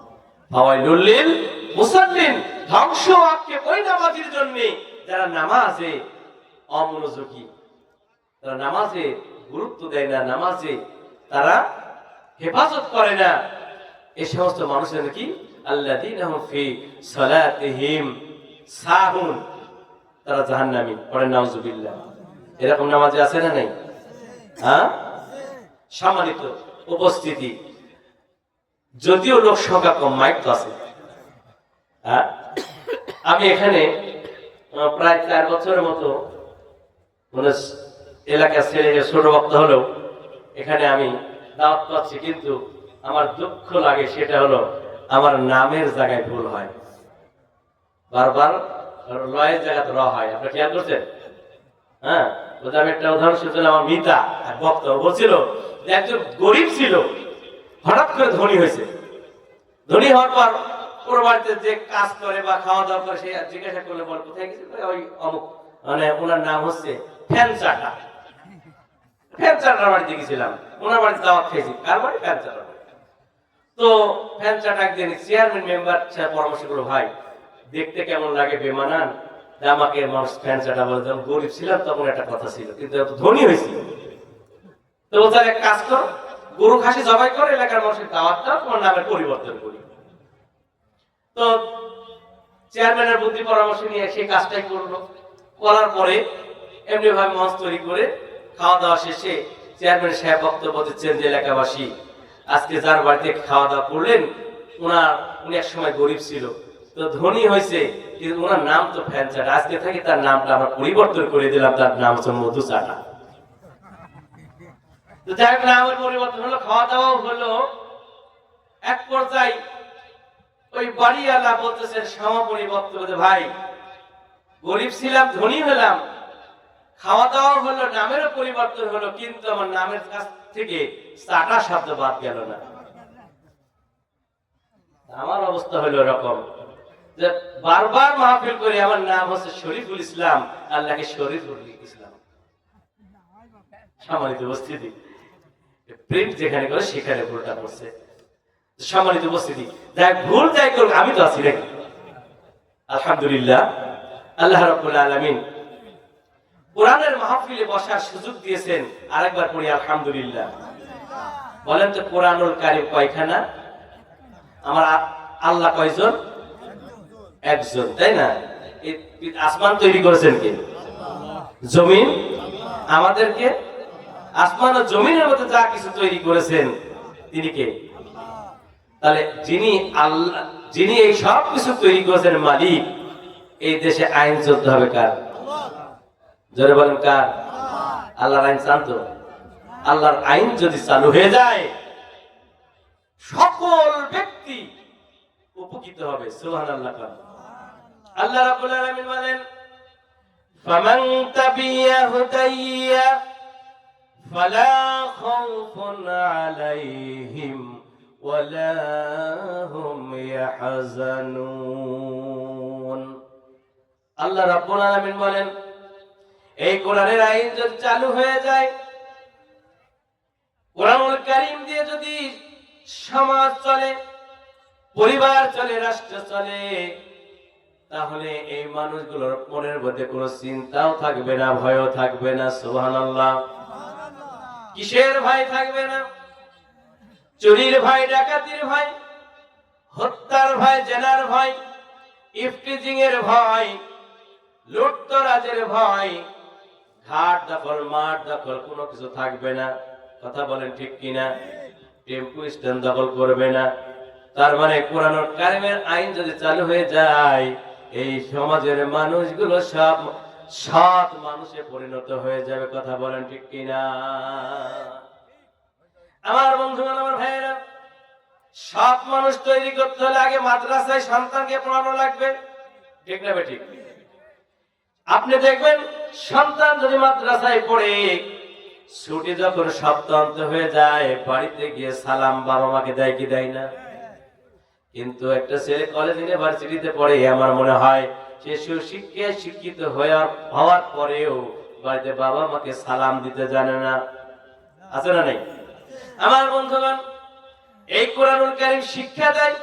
ফাওয়াইলুল লিল মুসাল্লিন, ধ্বংস আজকে ওই নামাজীর জন্য যারা নামাজে অমনোযোগী, তারা নামাজে গুরুত্ব দেয় না, নামাজে তারা হেফাজত করে না। এই সমস্ত মানুষের কি আল্লাযীনা হুম ফি সালাতিহিম সাহুন, তারা জাহান্নামী। পড়েন নাউজুবিল্লাহ। এরকম নামাজে আছে না নাই? হ্যাঁ। সম্মানিত উপস্থিতি, যদিও লোক সংখ্যা কম, মাইক তো আছে। হ্যাঁ, আমি এখানে প্রায় 4 বছরের মতো মানে এলাকা ছেড়ে ছোট বক্তা হলেও এখানে আমি দাওয়াত পাচ্ছি, কিন্তু আমার দুঃখ লাগে সেটা হলো আমার নামের জায়গায় ভুল হয়, বারবার লয়ের জায়গাতে র হয়। আপনারা খেয়াল করছেন? হ্যাঁ, আমি একটা উদাহরণ শুনছিলাম, আমার মিতা এক বক্তা বলছিল যে একজন গরিব ছিল, হঠাৎ করে ধনী হয়েছে। ধনী হওয়ার পর ওর বাড়িতে যে কাজ করে বা খাওয়া দাওয়া করে সে জিজ্ঞাসা করলে বল কোথায় গেছে, ওই অমুক, মানে ওনার নাম হচ্ছে ফ্যানচাটা। ফ্যানচাটার বাড়িতে গেছিলাম, ওনার বাড়িতে দাওয়াত খেয়েছি। কার বাড়ি? ফ্যানচাটার বাড়ি। তো ফ্যানচাটা একদিন চেয়ারম্যান মেম্বার পরামর্শ করলো, ভাই দেখতে কেমন লাগে বেমানান, আমাকে মানুষ ফ্যানচাটা বলে, যখন গরিব ছিলাম তখন একটা কথা ছিল, কিন্তু ধনী হয়েছি। তো তার এক কাজ কর, গরু খাসি জবাই করে এলাকার মানুষের দাওয়াতটা তোমার নামের পরিবর্তন করি। তো চেয়ারম্যানের বুদ্ধি পরামর্শ নিয়ে সেই কাজটাই করলো। করার পরে এমনি ভাবে মঞ্চ তৈরি করে খাওয়া দাওয়া শেষে চেয়ারম্যান সাহেব বক্তব্য দিচ্ছেন যে এলাকাবাসী, আজকে যার বাড়িতে খাওয়া দাওয়া করলেন উনি এক সময় গরিব ছিল, তো ধনী হয়েছে, কিন্তু ওনার নাম তো ফ্যানচাটা, আজকে থেকে তার নামটা আমরা পরিবর্তন করে দিলাম, তার নাম হচ্ছে মধুচাটা। তো যাই হোক, নামের পরিবর্তন হলো, খাওয়া দাওয়াও হলো। এক পর্যায়ে ওই বাড়িওয়ালা বলতেছেন সমাপনী বক্তব্য, ভাই গরিব ছিলাম ধনী হলাম, খাওয়া দাওয়া হলো, নামেরও পরিবর্তন হলো, কিন্তু আমার নামের কাছ থেকে চাটা শব্দ বাদ গেল না। আমার অবস্থা হলো এরকম যে বারবার মাহফিল করে আমার নাম হচ্ছে শরীফুল ইসলাম, আল্লাহকে শরীফুল ইসলাম। সম্মানিত উপস্থিতি, প্রিন্ট যেখানে করে সেখানে ভুলটা করছে। সম্মানিত উপস্থিতি, যাই ভুল যাই করুক আমি তো আছি নাকি? আলহামদুলিল্লাহ, আল্লাহ রাব্বুল আলামিন কোরআনের মাহফিলে বসার সুযোগ দিয়েছেন। আরেকবার পড়ি আলহামদুলিল্লাহ। বলেন তো কোরআনুল কারীম কয়খানা? আমার আল্লাহ কয়জন? একজন, তাই না? আসমান তৈরি করেছেন কে? জমিন আমাদেরকে আসমান ও জমিনের মধ্যে যা কিছু তৈরি করেছেন তিনি কে? তাহলে যিনি এই সব কিছু তৈরি করেছেন মালিক, এই দেশে আইন চলতে হবে কার? জোরে বলেন কার? আল্লাহর আইন চান তো? আল্লাহর আইন যদি চালু হয়ে যায় সকল ব্যক্তি উপকৃত হবে। সুবহানাল্লাহ। আল্লাহ রাব্বুল আলামিন বলেন, ফামান তাবিয়া হুদাইয়া ফালা খাউফুন আলাইহিম ওয়ালা হুম ইয়াহজানুন। আল্লাহ রাব্বুল আলামিন বলেন, এই কোরআনের আইন যদি চালু হয়ে যায়, কোরআনুল কারীম দিয়ে যদি সমাজ চলে, পরিবার চলে, রাষ্ট্র চলে, তাহলে এই মানুষগুলোর মনের মধ্যে কোনো চিন্তাও থাকবে না, ভয়ও থাকবে না। সুবহানাল্লাহ। কিসের ভয় থাকবে না? চুরির ভয়, ডাকাতির ভয়, হত্যার ভয়, জেনার ভয়, ইফটিজিং এর ভয়, লুটতরাজের ভয়, ঘাট দখল, মাঠ দখল কোনো কিছু থাকবে না। কথা বলেন ঠিক কিনা? টেম্পু স্ট্যান্ড দখল করবে না। তার মানে কোরআনুল কারীমের আইন যদি চালু হয়ে যায়, এই সমাজের মানুষগুলো সব সৎ মানুষে পরিণত হয়ে যাবে। কথা বলেন ঠিক কিনা? আমার বন্ধুগণ, আমার ভাইয়েরা, সৎ মানুষ তৈরি করতে হলে আগে মাদ্রাসায় সন্তানকে পড়ানো লাগবে। ঠিক না বেঠিক? আপনি দেখবেন সন্তান যদি মাদ্রাসায় পড়ে, ছুটি যখন সপ্তাহান্ত হয়ে যায়, বাড়িতে গিয়ে সালাম বাবা মাকে দেয় কি দেয় না? কিন্তু একটা ছেলে কলেজ ইউনিভার্সিটিতে পড়ে, আমার মনে হয় সে সুশিক্ষায় শিক্ষিত হওয়ার পরেও বাড়িতে বাবা মাকে সালাম দিতে জানে না। আছে না নাই? আমার বন্ধুগণ, এই কোরআনুল কারীম শিক্ষা দেয়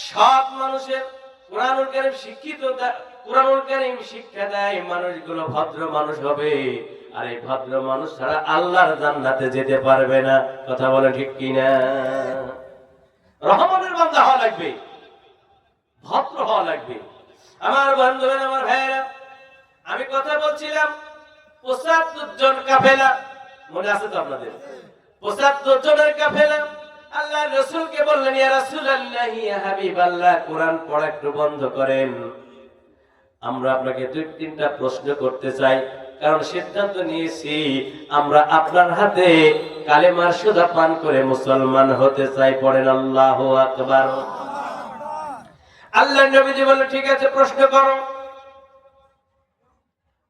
সৎ মানুষের। কোরআনুল কারীম কোরআনুল কারীম শিক্ষা দেয় মানুষগুলো ভদ্র মানুষ হবে। আর এই ভদ্র মানুষ ছাড়া আল্লাহর জান্নাতে যেতে পারবে না। কথা বলে ঠিক কিনা? রহমানের বান্দা হওয়া লাগবে, ভদ্র হওয়া লাগবে। আমার বন্ধুগণ, আমার ভাইয়েরা, আমি কথা বলছিলাম ৭৫ জন কাফেলা, মনে আছে তো আপনাদের? ৭৫ জনের কাফেলা আল্লাহর রাসূলকে বললেন, ইয়া রাসূলুল্লাহ, ইয়া হাবিবাল্লাহ, কোরআন পড়া একটু বন্ধ করেন। আমরা আপনাকে ২-৩টা প্রশ্ন করতে চাই, কারণ সিদ্ধান্ত নিয়েছি আমরা আপনার হাতে কালেমার সুধা পান করে মুসলমান হতে চাই। পড়েন আল্লাহু আকবার। আল্লাহর নবীজি বললেন, ঠিক আছে, প্রশ্ন করো।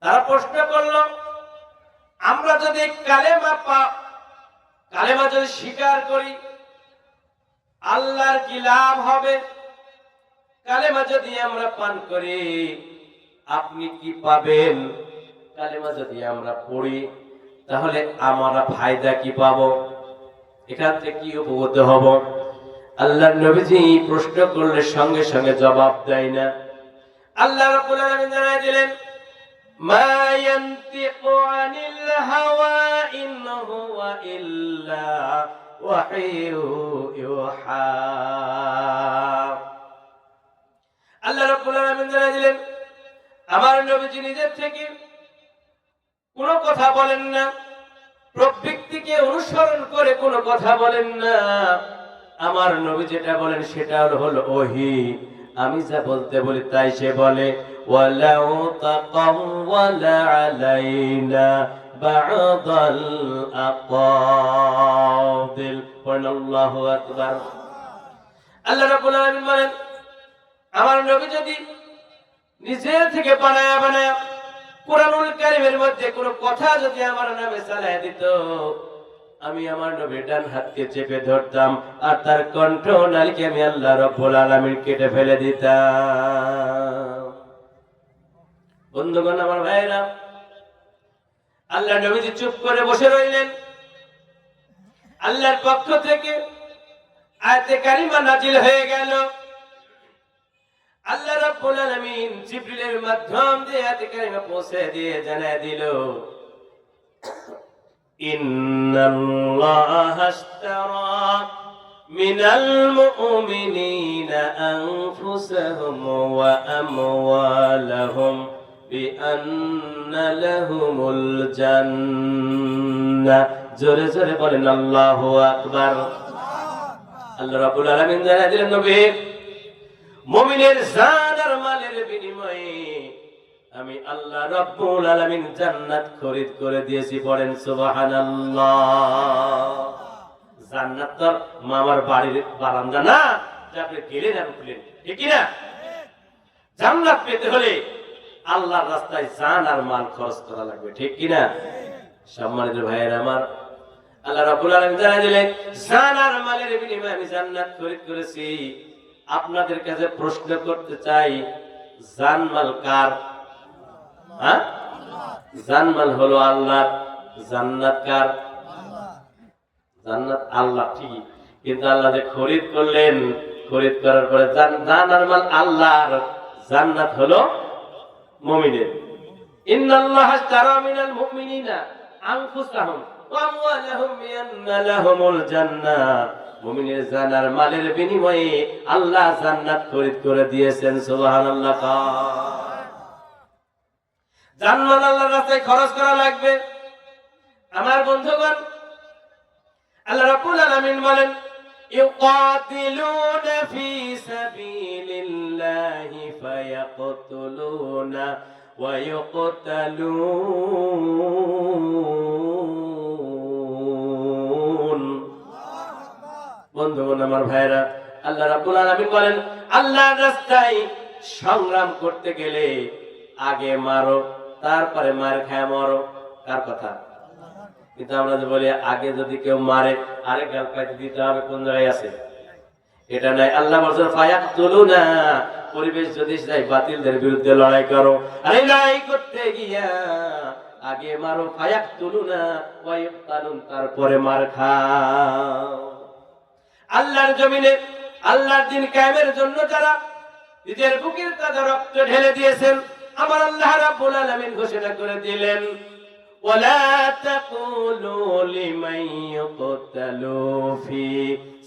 তারা প্রশ্ন করলো, আমরা যদি কালেমা যদি স্বীকার করি, আল্লাহর কি লাভ হবে? কালেমা যদি আমরা পান করি, আপনি কি পাবেন? কালেমা যদি আমরা পড়ি, তাহলে আমরা ফায়দা কি পাবো? এখান থেকে কি উপকৃত হব? আল্লাহর নবীজি প্রশ্ন করলে সঙ্গে সঙ্গে জবাব দেয় না। আল্লাহ রাব্বুল আলামিন জানায় দিলেন, মা ইয়ানতিকু আনিল হাওয়া ইন হুয়া ইল্লা ওয়াহয়ু ইউহা। আল্লাহ রাব্বুল আলামিন জানায় দিলেন, আমার নবীজি নিজের থেকে কোনো কথা বলেন না, প্রবৃত্তিকে অনুসরণ করে কোনো কথা বলেন না। আমার নবী যেটা বলেন সেটা হলো ওহী। আমি যা বলতে বলি তাই সে বলে। ওয়ালাউ তাকাওয়ালা আলাইনা বা'দাল আকাদিল। আল্লাহু আকবার। আল্লাহ রাব্বুল আলামিন বলেন, আমার নবী যদি নিজের থেকে বানায়া কোরআনুল কারীমের মধ্যে কোনো কথা যদি আমার নামে চালায় দিত, আমি আমার নবীর ডান হাতকে চেপে ধরতাম, আর তার কণ্ঠ নালীকে আমি আল্লাহ রাব্বুল আলামিন কেটে ফেলে দিতাম। বন্ধুগণ, আমার ভাইরা, আল্লাহ নবীজি চুপ করে বসে রইলেন। আল্লাহর পক্ষ থেকে আয়াতে কারিমা নাজিল হয়ে গেল। আল্লাহ রাব্বুল আলামিন জিবরিলের মাধ্যম দিয়ে আয়াতে কারিমা পৌঁছে দিয়ে জানায় দিল, ইন্নাল্লাহা আশতারা মিনাল মুমিনিনা আনফুসাহুম ওয়া আমওয়ালাহুম বিআন্না লাহুমুল জান্নাহ জোরে জোরে বলেন আল্লাহু আকবার। আল্লাহ রাব্বুল আলামিন জানাই দিলেন নবী, মুমিনের জান আর মালের বিনিময়ে আমি আল্লাহ রাব্বুল আলামিন জান্নাত খরিদ করে দিয়েছি। পড়েন সুবহানাল্লাহ। জান্নাত তো মামার বাড়ির বারান্দা না যে আপনি গেলেন আর উঠলেন, ঠিক কি না? জান্নাত পেতে হলে আল্লাহর রাস্তায় জান আর মাল খরচ করা লাগবে, ঠিক কি না? সম্মানিত ভাইয়েরা আমার, আল্লাহ রাব্বুল আলামিন জানাই দিলেন জান আর মালের বিনিময়ে আমি জান্নাত খরিদ করেছি। আপনাদের কাছে প্রশ্ন করতে চাই, জান মাল কার? হ্যাঁ, জান মাল হলো আল্লাহর, জান্নাত কার? জান্নাত আল্লাহ ঠিকই, কিন্তু আল্লাহ যে খরিদ করলেন, খরিদ করার পরে জান আর মাল আল্লাহর, জান্নাত হলো মুমিনের। ইন্নাল্লাহা আশতারা মিনাল মুমিনিনা আনফুসাহুম ওয়া আমওয়ালাহুম বিআন্না লাহুমুল জান্নাহ। মুমিনের জান আর মালের বিনিময়ে আল্লাহ জান্নাত খরিদ করে দিয়েছেন। সুবহানাল্লাহ। জান মাল আল্লাহর রাস্তায় খরচ করা লাগবে। আমার বন্ধুগণ, আল্লাহ রাব্বুল আলামিন বলেন ইউকাতিলুনা ফি সাবিলিল্লাহি ফায়াকতুলুনা ওয়া ইউকতালুন। বন্ধুগণ আমার ভাইরা, আল্লাহ রাব্বুল আলামিন বলেন আল্লাহর রাস্তায় সংগ্রাম করতে গেলে আগে মারো, তারপরে মার খায় মরো। কার কথা? কিন্তু আমরা যে বলি আগে যদি কেউ মারে আরেক গাল পাইতে দিতে হবে, কোন জায়গায় আছে? এটা নাই। আল্লাহ বলছেন ফায়াকতুলুনা, পরিবেশ যদি চাই বাতিলদের বিরুদ্ধে লড়াই করো, আরে লড়াই করতে গিয়া আগে মারো, ফায়াকতুলুনা ওয়া ইউকতালুন, তারপরে মার খাও। আল্লাহর জমিনে আল্লাহর দ্বীন কায়েমের জন্য যারা নিজের বুকের তাজা রক্ত ঢেলে দিয়েছেন, আমার আল্লাহ রাব্বুল আলামিন ঘোষণা করে দিলেন ওয়ালা তাকুলু লিমান ইউকতালু ফি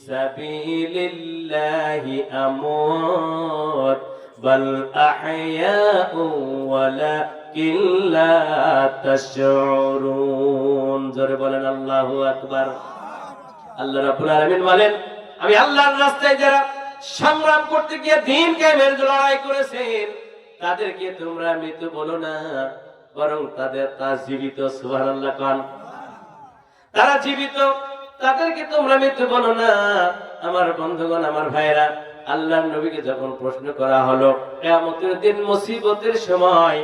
সাবিলিল্লাহি আমওয়াত বাল আহইয়াউ ওয়ালাকিন লা তাশউরুন। জোরে বলেন আল্লাহু আকবার। আল্লাহ রাব্বুল আলামিন বলেন আমি আল্লাহর রাস্তায় যারা সংগ্রাম করতে গিয়ে দ্বীন কায়েমের লড়াই করেছেন তাদেরকে তোমরা মৃত বলো না, বরং তারা জীবিত। সুবহানাল্লাহ কান। তারা জীবিত, তাদেরকে তোমরা মৃত বলো না। আমার বন্ধুগণ আমার ভাইরা, আল্লাহর নবীকে যখন প্রশ্ন করা হলো কিয়ামতের দিন মুসিবতের সময়,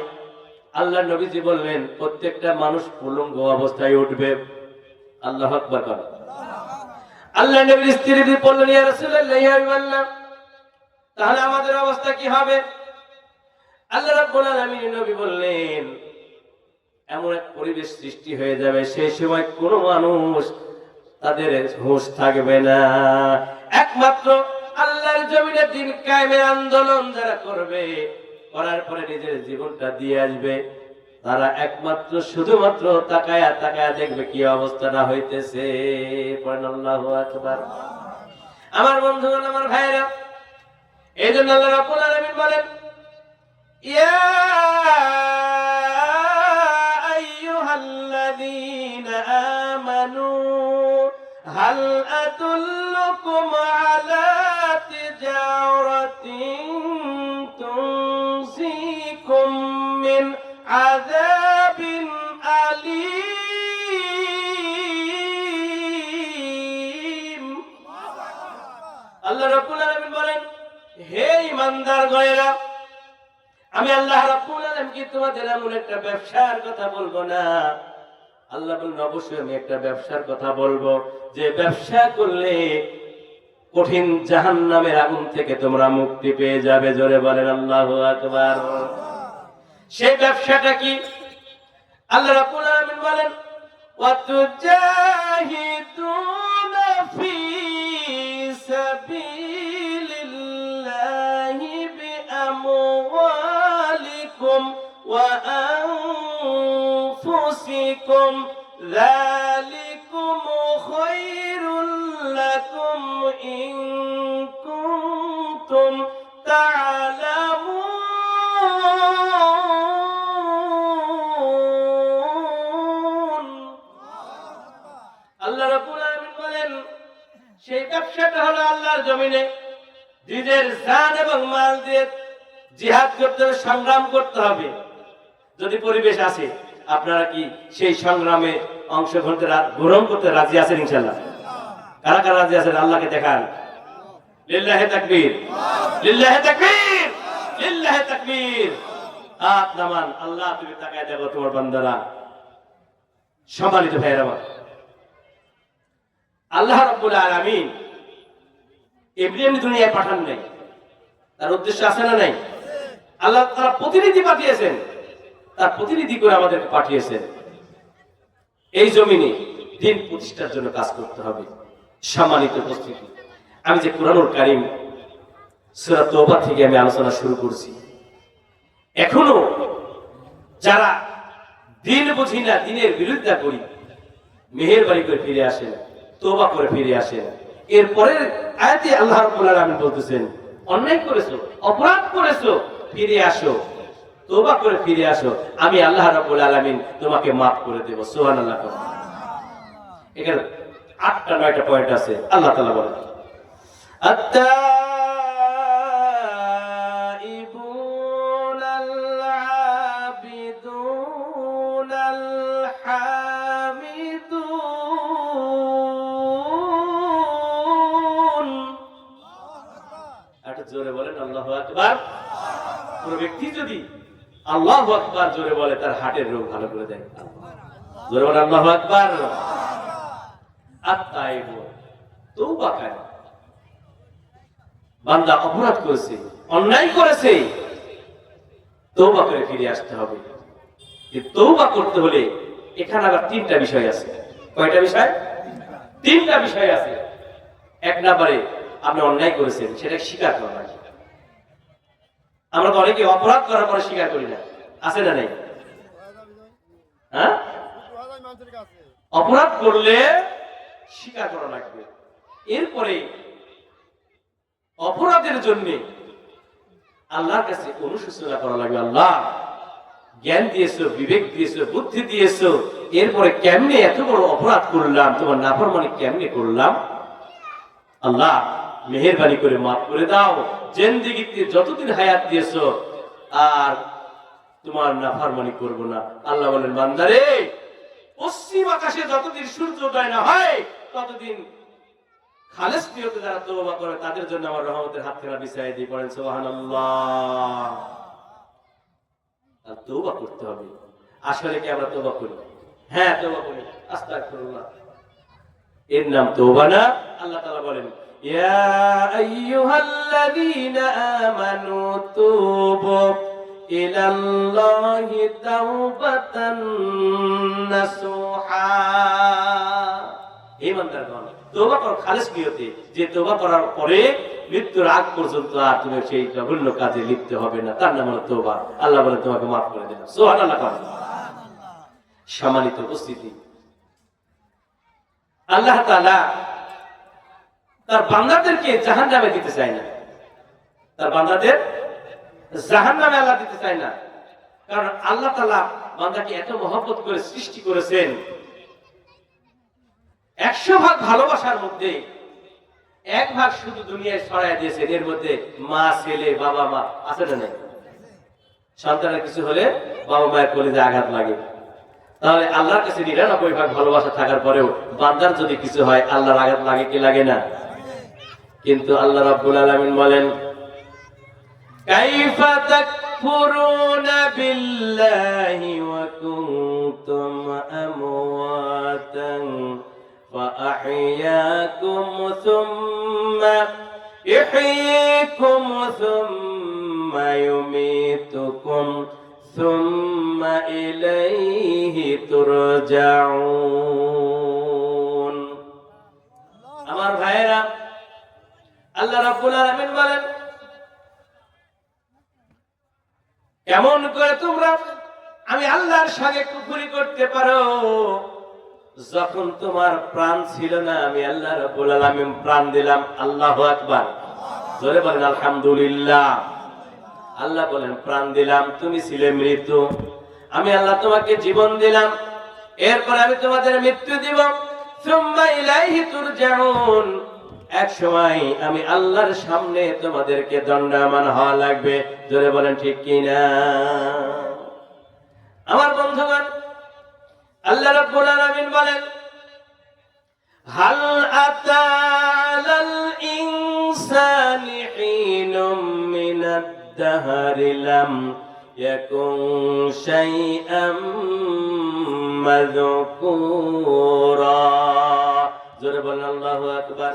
আল্লাহর নবীজি বললেন প্রত্যেকটা মানুষ উলঙ্গ অবস্থায় উঠবে। আল্লাহু আকবার কান। আল্লাহ নবীর স্ত্রী বললেন ইয়া রাসূলুল্লাহ ইয়া হাবিবাল্লাহ, তাহলে আমাদের অবস্থা কি হবে? আল্লাহ রাব্বুল আলামিন নবী বললেন এমন এক পরিবেশ সৃষ্টি হয়ে যাবে সেই সময় কোন মানুষ তাদের হুঁশ থাকবে না। একমাত্র আল্লাহর জমিনে দ্বীন কায়েমের আন্দোলন যারা করবে, করার পরে নিজের জীবনটা দিয়ে আসবে, তারা একমাত্র শুধুমাত্র তাকায়া তাকায়া দেখবে কি অবস্থাটা হইতেছে। পড়েন আল্লাহু আকবার। আমার বন্ধুগণ আমার ভাইরা, এই জন্য আল্লাহ রাব্বুল আলামিন বলেন ইয়া আইয়ুহাল্লাযীনা আমানু হাল আদুল্লুকুম আলা তিজারাতিন তুনজিকুম মিন আযাবিন আলীম। আল্লাহ রাব্বুল আলামিন বলেন হে ঈমানদার গয়েরা, আমি আল্লাহ রাব্বুল আলামিন কি তোমাদের এমন একটা ব্যবসার কথা বলবো না? আল্লাহ বলেন অবশ্যই আমি একটা ব্যবসার কথা বলবো, যে ব্যবসা করলে কঠিন জাহান্নামের আগুন থেকে তোমরা মুক্তি পেয়ে যাবে। জোরে বলেন আল্লাহু আকবার। সেই ব্যবসাটা কি? আল্লাহ রাব্বুল আলামিন বলেন ওয়াতুজাহিদুনা ফি সাবিলিল্লাহি বিআমওয়ালিকুম ওয়া আনফুসিকুম যালিকুম খায়রুল লাকুম ইন কুনতুম তা'লামুন। আল্লাহর জমিনে নিজের জান এবং মাল দিয়ে জিহাদ করতে হবে, সংগ্রাম করতে হবে। যদি পরিবেশ আসে, আপনারা কি সেই সংগ্রামে গ্রহণ করতে রাজি আছেন? ইনশাআল্লাহ। কারা কারা রাজি আছেন? আল্লাহকে দেখান। লিল্লাহি তাকবীর, লিল্লাহি তাকবীর, লিল্লাহি তাকবীর। হাত নামান। আল্লাহ তুমি তাকায় দেখো তোমার বান্দারা। সম্মানিত ভাইয়েরা আমার, আল্লাহ রাব্বুল আলামিন এমনি এমনি দুনিয়ায় পাঠান নাই, তার উদ্দেশ্য আছে না নাই? আল্লাহ তারা প্রতিনিধি পাঠিয়েছেন, তার প্রতিনিধি করে আমাদেরকে পাঠিয়েছেন। এই জমিনে দিন প্রতিষ্ঠার জন্য কাজ করতে হবে। সম্মানিত উপস্থিতি, আমি যে কুরআনুল কারীম সূরা তওবা থেকে আমি আলোচনা শুরু করছি, এখনো যারা দিন বুঝি না, দিনের বিরোধিতা করি, মেহেরবানি করে ফিরে আসেন, তওবা করে ফিরে আসেন। এরপরের আয়াতে আল্লাহ রাব্বুল আলামিন বলতেছেন, অন্যায় করেছো, অপরাধ করেছো, ফিরে আসো, তওবা করে ফিরে আসো, আমি আল্লাহ রাব্বুল আলামিন তোমাকে মাফ করে দেব। সুবহানাল্লাহ। এখানে 8টা 9টা পয়েন্ট আছে। আল্লাহ তাআলা বলেন, আত-তাইবুন আল-আবিদুন আল-হামিদুন। এটা জোরে বলেন আল্লাহু আকবার। কোন ব্যক্তি যদি আল্লাহু আকবার জোরে বলে, তার হার্টের রোগ ভালো করে দেয়। জোরে বলেন আল্লাহু আকবার। আত-তাইবুন, তওবা করে। বান্দা অপরাধ করেছে, অন্যায় করেছে, তওবা করে ফিরে আসতে হবে। কিন্তু তওবা করতে হলে এখানে আবার 3টা বিষয় আছে। কয়টা বিষয়? 3টা বিষয় আছে। এক নম্বরে, আপনি অন্যায় করেছেন, সেটা স্বীকার করা লাগে। আমরা তো অনেকে অপরাধ করার পরে স্বীকার করি না, আছে না নাই? হ্যাঁ, অপরাধ করলে স্বীকার করা লাগবে। এরপরে অপরাধের জন্য আল্লাহর কাছে অনুশোচনা করা লাগবে। আল্লাহ, জ্ঞান দিয়েছো, বিবেক দিয়েছো, বুদ্ধি দিয়েছো, এরপরে কেমনে এত বড় অপরাধ করলাম, তোমার নাফরমানি কেমনে করলাম? আল্লাহ মেহেরবানি করে মাফ করে দাও। জিন্দেগিতে যতদিন হায়াত দিয়েছো আর তোমার নাফরমানি করব না। আল্লাহ বলেন, বান্দারে, পশ্চিম আকাশে যতদিন সূর্যোদয় না হয় ততদিন খালেস নিয়তে যারা তওবা করে, তাদের জন্য আমার রহমতের হাতখানা বিছাই দিই। পড়েন সুবহানাল্লাহ। আর তওবা করতে হবে। আসলে কি আমরা তওবা করি? হ্যাঁ, তওবা করি। আস্তাগফিরুল্লাহ, এর নাম তওবা না? আল্লাহ তাআলা বলেন, ইয়া আইয়ুহাল্লাযীনা আমানু তুবু ইলাল্লাহি তাওবাতান নাসুহা। ঈমানদারগণ, তওবা করো খালেস নিয়তে, যে তওবা করার পরে মৃত্যুর আগ পর্যন্ত আর তুমি সেই জঘন্য কাজে লিপ্ত হবে না, তার নাম হলো তওবা। আল্লাহ বলে তোমাকে মাফ করে দেন। সুবহানাল্লাহ। সম্মানিত উপস্থিতি, আল্লাহ তাআলা তার বান্দাদেরকে জাহান্নামে দিতে চায় না। তার বান্দাদের জাহান্নামে আল্লাহ দিতে চায় না, কারণ আল্লাহ তাআলা বান্দাকে এত মহব্বত করে সৃষ্টি করেছেন। 100 ভাগ ভালোবাসার মধ্যে 1 ভাগ শুধু দুনিয়ায় ছড়ায় দিয়েছেন। এর মধ্যে মা, ছেলে, বাবা মা আছে না নাই? সন্তানের কিছু হলে বাবা মায়ের কলিজে আঘাত লাগে। তাহলে আল্লাহর কাছে 99 ভাগ ভালোবাসা থাকার পরেও বান্দার যদি কিছু হয়, আল্লাহর আঘাত লাগে কি লাগে না? কিন্তু আল্লাহ রাব্বুল আলামিন বলেন, কাইফা তাকফুরুনা বিল্লাহি ওয়া কুনতুম আমওয়াতান فأحياكم ثم يحييكم ثم يميتكم ثم إليه ترجعون। আমার ভাইরা, আল্লাহ রাব্বুল আলামিন বলেন, কেমন করে তোমরা আমি আল্লাহর সঙ্গে কুফরি করতে পারো? যখন তোমার প্রাণ ছিল না, আমি আল্লাহ রাব্বুল আলামিন প্রাণ দিলাম। আল্লাহু আকবার। জোরে বলেন আলহামদুলিল্লাহ। আল্লাহ বলেন, প্রাণ দিলাম, তুমি ছিলে মৃত, আমি আল্লাহ তোমাকে জীবন দিলাম, এরপর আমি তোমাদের মৃত্যু দিব। সুম্মা ইলাইহি তুরজাউন, এক সময় আমি আল্লাহর সামনে তোমাদেরকে দণ্ডায়মান হওয়া লাগবে। জোরে বলেন ঠিক কিনা? আমার বন্ধুগণ, আল্লাহ রাব্বুল আলামিন বলেন, হাল আতালাল ইনসানি হিনুম মিনাদ দাহরি লাম ইয়াকুন শাইআম মাযকুরা। জোরে বলেন আল্লাহু আকবার।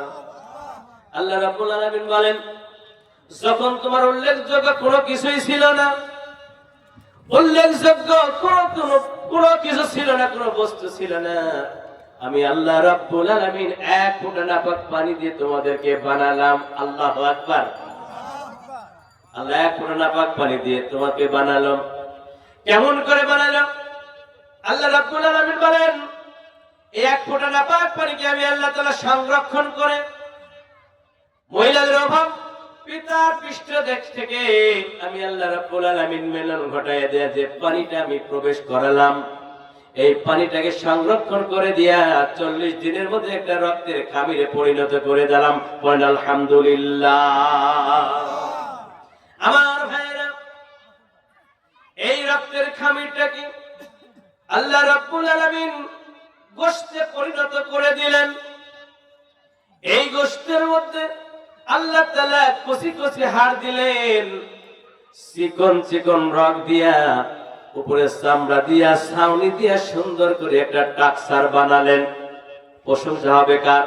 আল্লাহ রাব্বুল আলামিন বলেন, যখন তোমার উল্লেখযোগ্য কোনো কিছুই ছিল না, উল্লেখযোগ্য কোনো কিছু ছিল না, কোনো বস্তু ছিল না, আমি আল্লাহ রাব্বুল আলামিন এক ফোঁটা নাপাক পানি দিয়ে তোমাদেরকে বানালাম। আল্লাহু আকবার। আল্লাহ এক ফোঁটা নাপাক পানি দিয়ে তোমাকে বানালাম। কেমন করে বানালাম? আল্লাহ রাব্বুল আলামিন বলেন, এই এক ফোঁটা নাপাক পানিকে আমি আল্লাহ তাআলা সংরক্ষণ করে মহিলাদের অভাব পিতার পৃষ্ঠদেশ থেকে আমি আল্লাহ রাব্বুল আলামিন মিলন ঘটায় দেয়া যে পানিটা আমি প্রবেশ করালাম, এই পানিটাকে সংরক্ষণ করে দিয়া 40 দিনের মধ্যে একটা রক্তের খামিরে পরিণত করে দিলাম। বলেন আলহামদুলিল্লাহ। আমার ভাইরা, এই রক্তের খামিরটাকে আল্লাহ রাব্বুল আলামিন গোশতে পরিণত করে দিলেন। এই গোশতের মধ্যে আল্লাহ তাআলা কচি কচি হাড় দিলেন, চিকন চিকন রগ দিয়া, উপরে চামড়া দিয়া, ছাউনি দিয়া সুন্দর করে একটা টাকসার বানালেন। প্রশংসা হবে কার?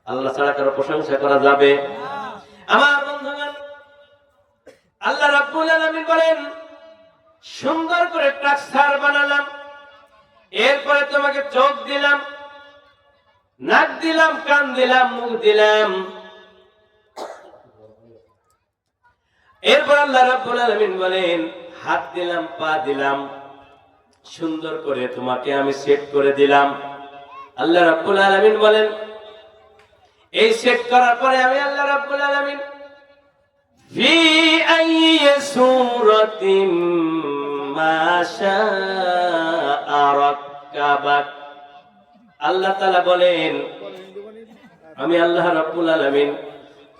আল্লাহ ছাড়া কারো প্রশংসা করা যাবে? আমার বন্ধুগণ, আল্লাহ রাব্বুল আলামিন বলেন, সুন্দর করে টাকসার বানালাম, এরপরে তোমাকে চোখ দিলাম, নাক দিলাম, কান দিলাম, মুখ দিলাম। এরপর আল্লাহ রাব্বুল আলামিন বলেন, হাত দিলাম, পা দিলাম, সুন্দর করে তোমাকে আমি সেট করে দিলাম। আল্লাহ রাব্বুল আলামিন বলেন, এই সেট করার পরে আমি আল্লাহ রাব্বুল আলামিন ফি আইয়ি সূরাতিম মা শাআ রাক্কাবাক। আল্লাহ তাআলা বলেন, আমি আল্লাহ রাব্বুল আলামিন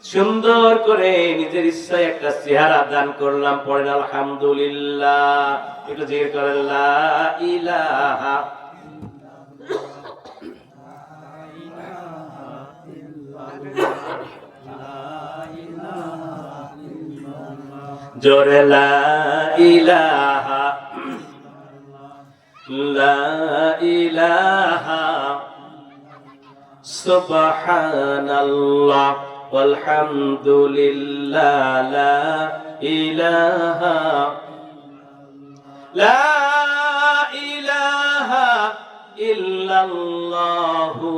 সুন্দর করে নিজের ইচ্ছায় একটা চেহারা দান করলাম। পড়েন আলহামদুলিল্লাহ। একটু জিকির করেন লা ইলাহা জোরে লা ইলাহা লা ইলাহা সুবহানাল্লাহ ওয়ালহামদুলিল্লাহ লা ইলাহা ইল্লাল্লাহু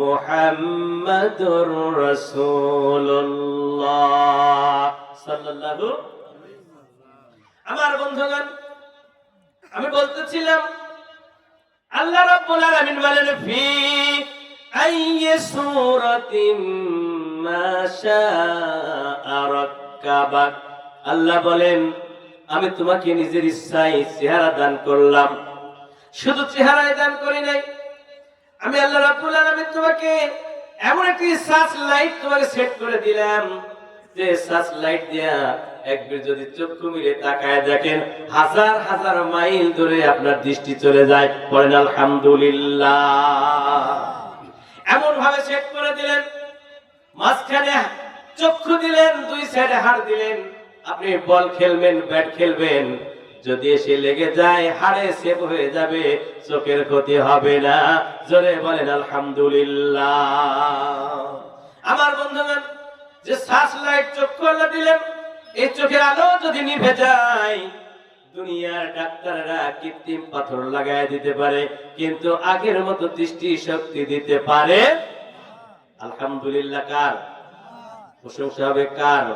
মুহাম্মাদুর রাসূলুল্লাহ সাল্লাল্লাহু। আমার বন্ধুগণ, আমি বলতেছিলাম আল্লাহ রাব্বুল আলামিন বলেন, ফি আইয়ি সূরাতিম মা শাআ রাক্কাবাক। আল্লাহ বলেন, আমি তোমাকে নিজের ইচ্ছায় চেহারা দান করলাম। শুধু চেহারায় দান করি নাই, আমি আল্লাহ রাব্বুল আলামিন তোমাকে এমন একটি সার্চ লাইট তোমাকে সেট করে দিলাম, যে সার্চ লাইট দিয়া একবার যদি চক্ষু মিলে তাকায় দেখেন, হাজার হাজার মাইল দূরে আপনার দৃষ্টি চলে যায়। বলেন আলহামদুলিল্লাহ। এমন ভাবে সেট করে দিলেন, মাঝখানে চক্ষু দিলেন, দুই সাইডে হাড় দিলেন। আপনি বল খেলবেন, ব্যাট খেলবেন, যদি এসে লেগে যায় হাড়ে সেভ হয়ে যাবে, চোখের ক্ষতি হবে না। জোরে বলেন আলহামদুলিল্লাহ। আমার বন্ধুগণ, যে সার্চ লাইট চক্ষু আল্লাহ দিলেন, এই চোখের আলো যদি নিভে যায়, দুনিয়ার ডাক্তাররা কৃত্রিম পাথর লাগায় দিতে পারে, কিন্তু আগের মতো দৃষ্টি শক্তি দিতে পারে। আলহামদুলিল্লাহ। কার প্রশংসা হবে? কার?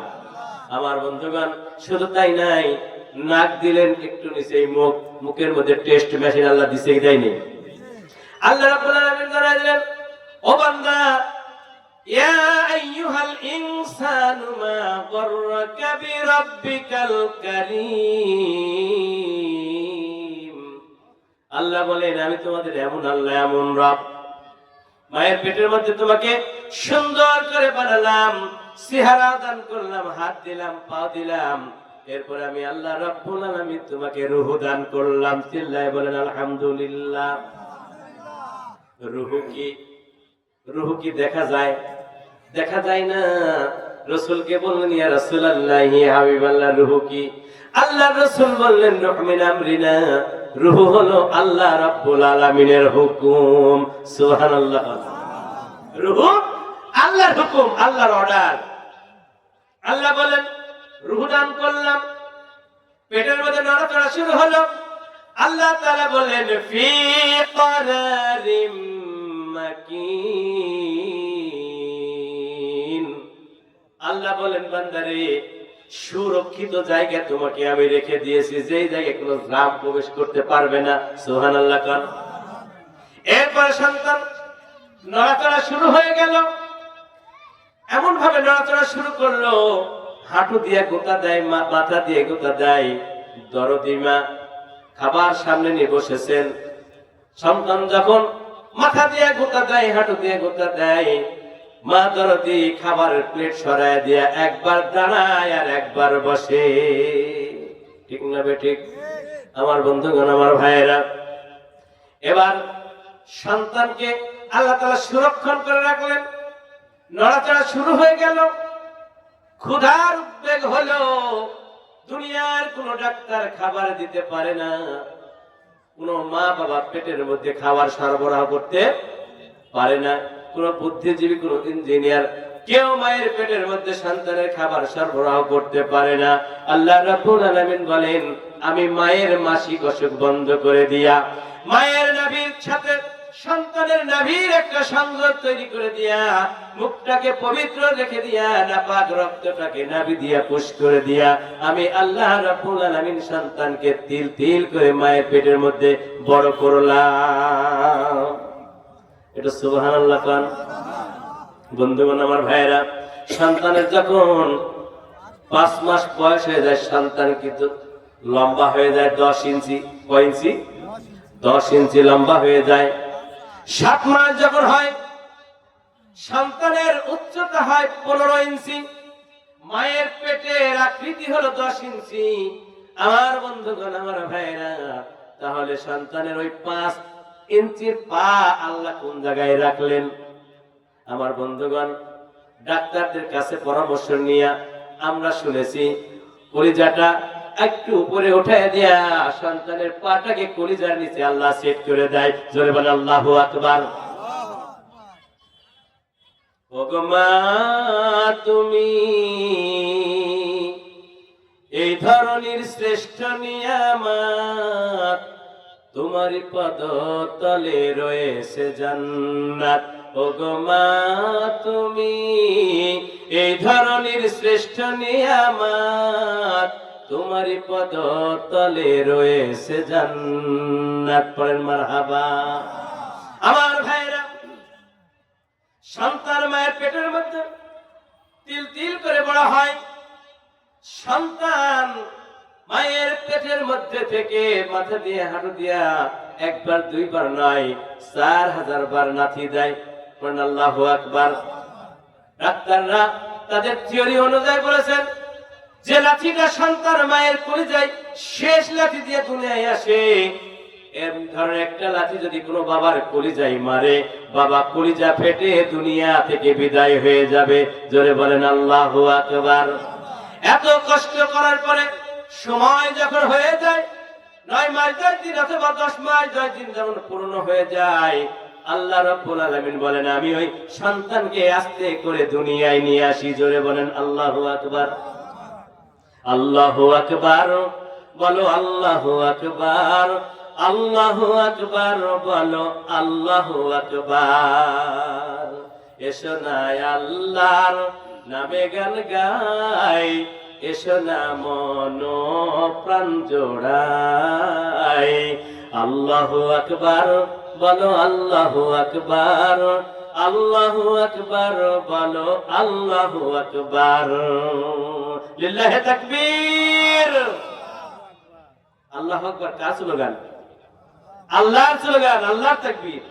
আমার বন্ধুগণ, শুধু তাই নাই, নাক দিলেন একটু নিচে, মুখের মধ্যে টেস্ট মেশিন আল্লাহ দিছে, দেয়নি? আল্লাহ রাব্বুল আলামিন জানাই দিলেন, ও বান্দা, ইয়া আইয়ুহাল ইনসানু মা গররাকা বিরাব্বিকাল কারীম। আল্লাহ বলেন, আমি তোমাদের এমন আল্লাহ, এমন রব, মায়ের পেটের মধ্যে তোমাকে সুন্দর করে বানালাম, চেহারা দান করলাম, হাত দিলাম, পা দিলাম, এরপর আমি আল্লাহ রাব্বুল আলামিন তোমাকে রূহ দান করলাম। চিল্লায় বলেন আলহামদুলিল্লাহ। রূহ কি দেখা যায়? দেখা যায় না। রাসূলকে বললেন ইয়া রাসূলুল্লাহ, ইয়া হাবিবাল্লাহ, রূহ কি? আল্লাহর রাসূল বললেন রূহ মিন আমরিনা, রূহ হলো আল্লাহ রাব্বুল আলামিনের হুকুম। সুবহানাল্লাহ। রূহ আল্লাহর হুকুম, আল্লাহর অর্ডার। আল্লাহ বলেন রূহ দান করলাম, পেটের মধ্যে নড়াচড়া শুরু হলো। আল্লাহ তাআলা বলেন ফি করারিম মাকিন। আল্লাহ বলেন বান্দারে, সুরক্ষিত জায়গায় তোমাকে আমি রেখে দিয়েছি, যেই জায়গায় কোনো জাম প্রবেশ করতে পারবে না। সুবহানাল্লাহ। কান এরপর সন্তান নড়াচড়া শুরু হয়ে গেল, এমন ভাবে নড়াচড়া শুরু করলো, হাঁটু দিয়ে গোতা দেয়, মাথা দিয়ে গোতা দেয়। দরদি মা খাবার সামনে নিয়ে বসেছেন। সন্তান যখন মাথা দিয়ে গোতা দেয়, হাঁটু দিয়ে গোতা দেয়, মা দরদি খাবারের প্লেট সরায় দিয়া একবার দাঁড়ায় আর একবার বসে। ঠিক না বেঠিক? আমার বন্ধুগণ, আমার ভাইয়েরা, এবার সন্তানকে আল্লাহ তাআলা সুরক্ষণ করে রাখলেন। নড়াচড়া শুরু হয়ে গেল, ক্ষুধার উদ্বেগ হলো। দুনিয়ার কোন ডাক্তার খাবার দিতে পারে না, কোন মা বাবা পেটের মধ্যে খাবার সরবরাহ করতে পারে না, কোন বুদ্ধিজীবী, কোন ইঞ্জিনিয়ার, কেউ মায়ের পেটের মধ্যে সন্তানের খাবার সরবরাহ করতে পারে না। আল্লাহ রাব্বুল আলামিন বলেন আমি মায়ের মাসিক অসুখ বন্ধ করে দিয়া, মায়ের নাভির সাথে সন্তানের নাভির একটা সংযোগ তৈরি করে দিয়া, মুখটাকে পবিত্র রেখে দিয়া, নাপাক রক্তটাকে নাভি দিয়া পুশ করে দিয়া, আমি আল্লাহ রাব্বুল আলামিন সন্তানকে তিল তিল করে মায়ের পেটের মধ্যে বড় করলাম। এটা সুবহানাল্লাহ। কান বন্ধুগণ, আমার ভাইয়েরা, সন্তানের যখন 5 মাস বয়স হয়ে যায়, সন্তান কিন্তু লম্বা হয়ে যায় 10 ইঞ্চি। কয় ইঞ্চি? 10 ইঞ্চি লম্বা হয়ে যায়। 7 মাস যখন হয়, সন্তানের উচ্চতা হয় 15 ইঞ্চি। মায়ের পেটের আকৃতি হলো 10 ইঞ্চি। আমার বন্ধুগণ, আমার ভাইয়েরা, তাহলে সন্তানের ওই 5 ইঞ্চির পা আল্লাহ কোন জায়গায় রাখলেন? আমার বন্ধুগণ, ডাক্তারদের কাছে পরামর্শ নিয়ে আমরা শুনেছি কলিজাটা একটু উপরে উঠায় দিয়া সন্তানের পাটাকে কলিজার নিচে আল্লাহ সেট করে দেয়। জোরে বলেন আল্লাহু আকবার। ওগো মা, তুমি এই ধরনের শ্রেষ্ঠ নিয়ামত, তোমারই পদতলে রয়েছে জান্নাত। ওগো মা, তুমি এই ধরনের শ্রেষ্ঠ নিয়ামত, তোমারই পদতলে রয়েছে জান্নাত। পড়েন মারহাবা। আমার ভাইরা, সন্তান মায়ের পেটের মধ্যে তিল তিল করে বড় হয়। সন্তান মায়ের পেটের মধ্যে থেকে মাথা দিয়ে হাঁটু দিয়া একবার দুইবার নয়, 4000 বার নাথি দেয়। আল্লাহু আকবার। ডাক্তাররা তাদের থিওরি অনুযায়ী বলেছেন যে লাঠিটা সন্তান মায়ের কলিজায় শেষ লাঠি দিয়ে দুনিয়ায় আসে, এর ধরনের একটা লাঠি যদি কোনো বাবার কলিজায় মারে, বাবা কলিজা ফেটে দুনিয়া থেকে বিদায় হয়ে যাবে। জোরে বলেন আল্লাহু আকবার। এত কষ্ট করার পরে সময় যখন হয়ে যায়, 9 মাস 10 দিন অথবা 10 মাস 10 দিন যখন পূর্ণ হয়ে যায়, আল্লাহ রাব্বুল আলামিন বলেন আমি ওই সন্তানকে আস্তে করে দুনিয়ায় নিয়ে আসি। জোরে বলেন আল্লাহু আকবার। আল্লাহু আকবার বলো, আল্লাহু আকবার, আল্লাহু আকবার বলো, আল্লাহু আকবার। এসো না আল্লাহর নামে গান গাই, এসো না মন প্রাণ জোড়াই। আল্লাহু আকবার বলো, আল্লাহু আকবার, আল্লাহু আকবার বলো, আল্লাহু আকবার। লিল্লাহি তাকবীর। আল্লাহু আকবার কার স্লোগান? আল্লাহর স্লোগান, আল্লাহর তাকবীর।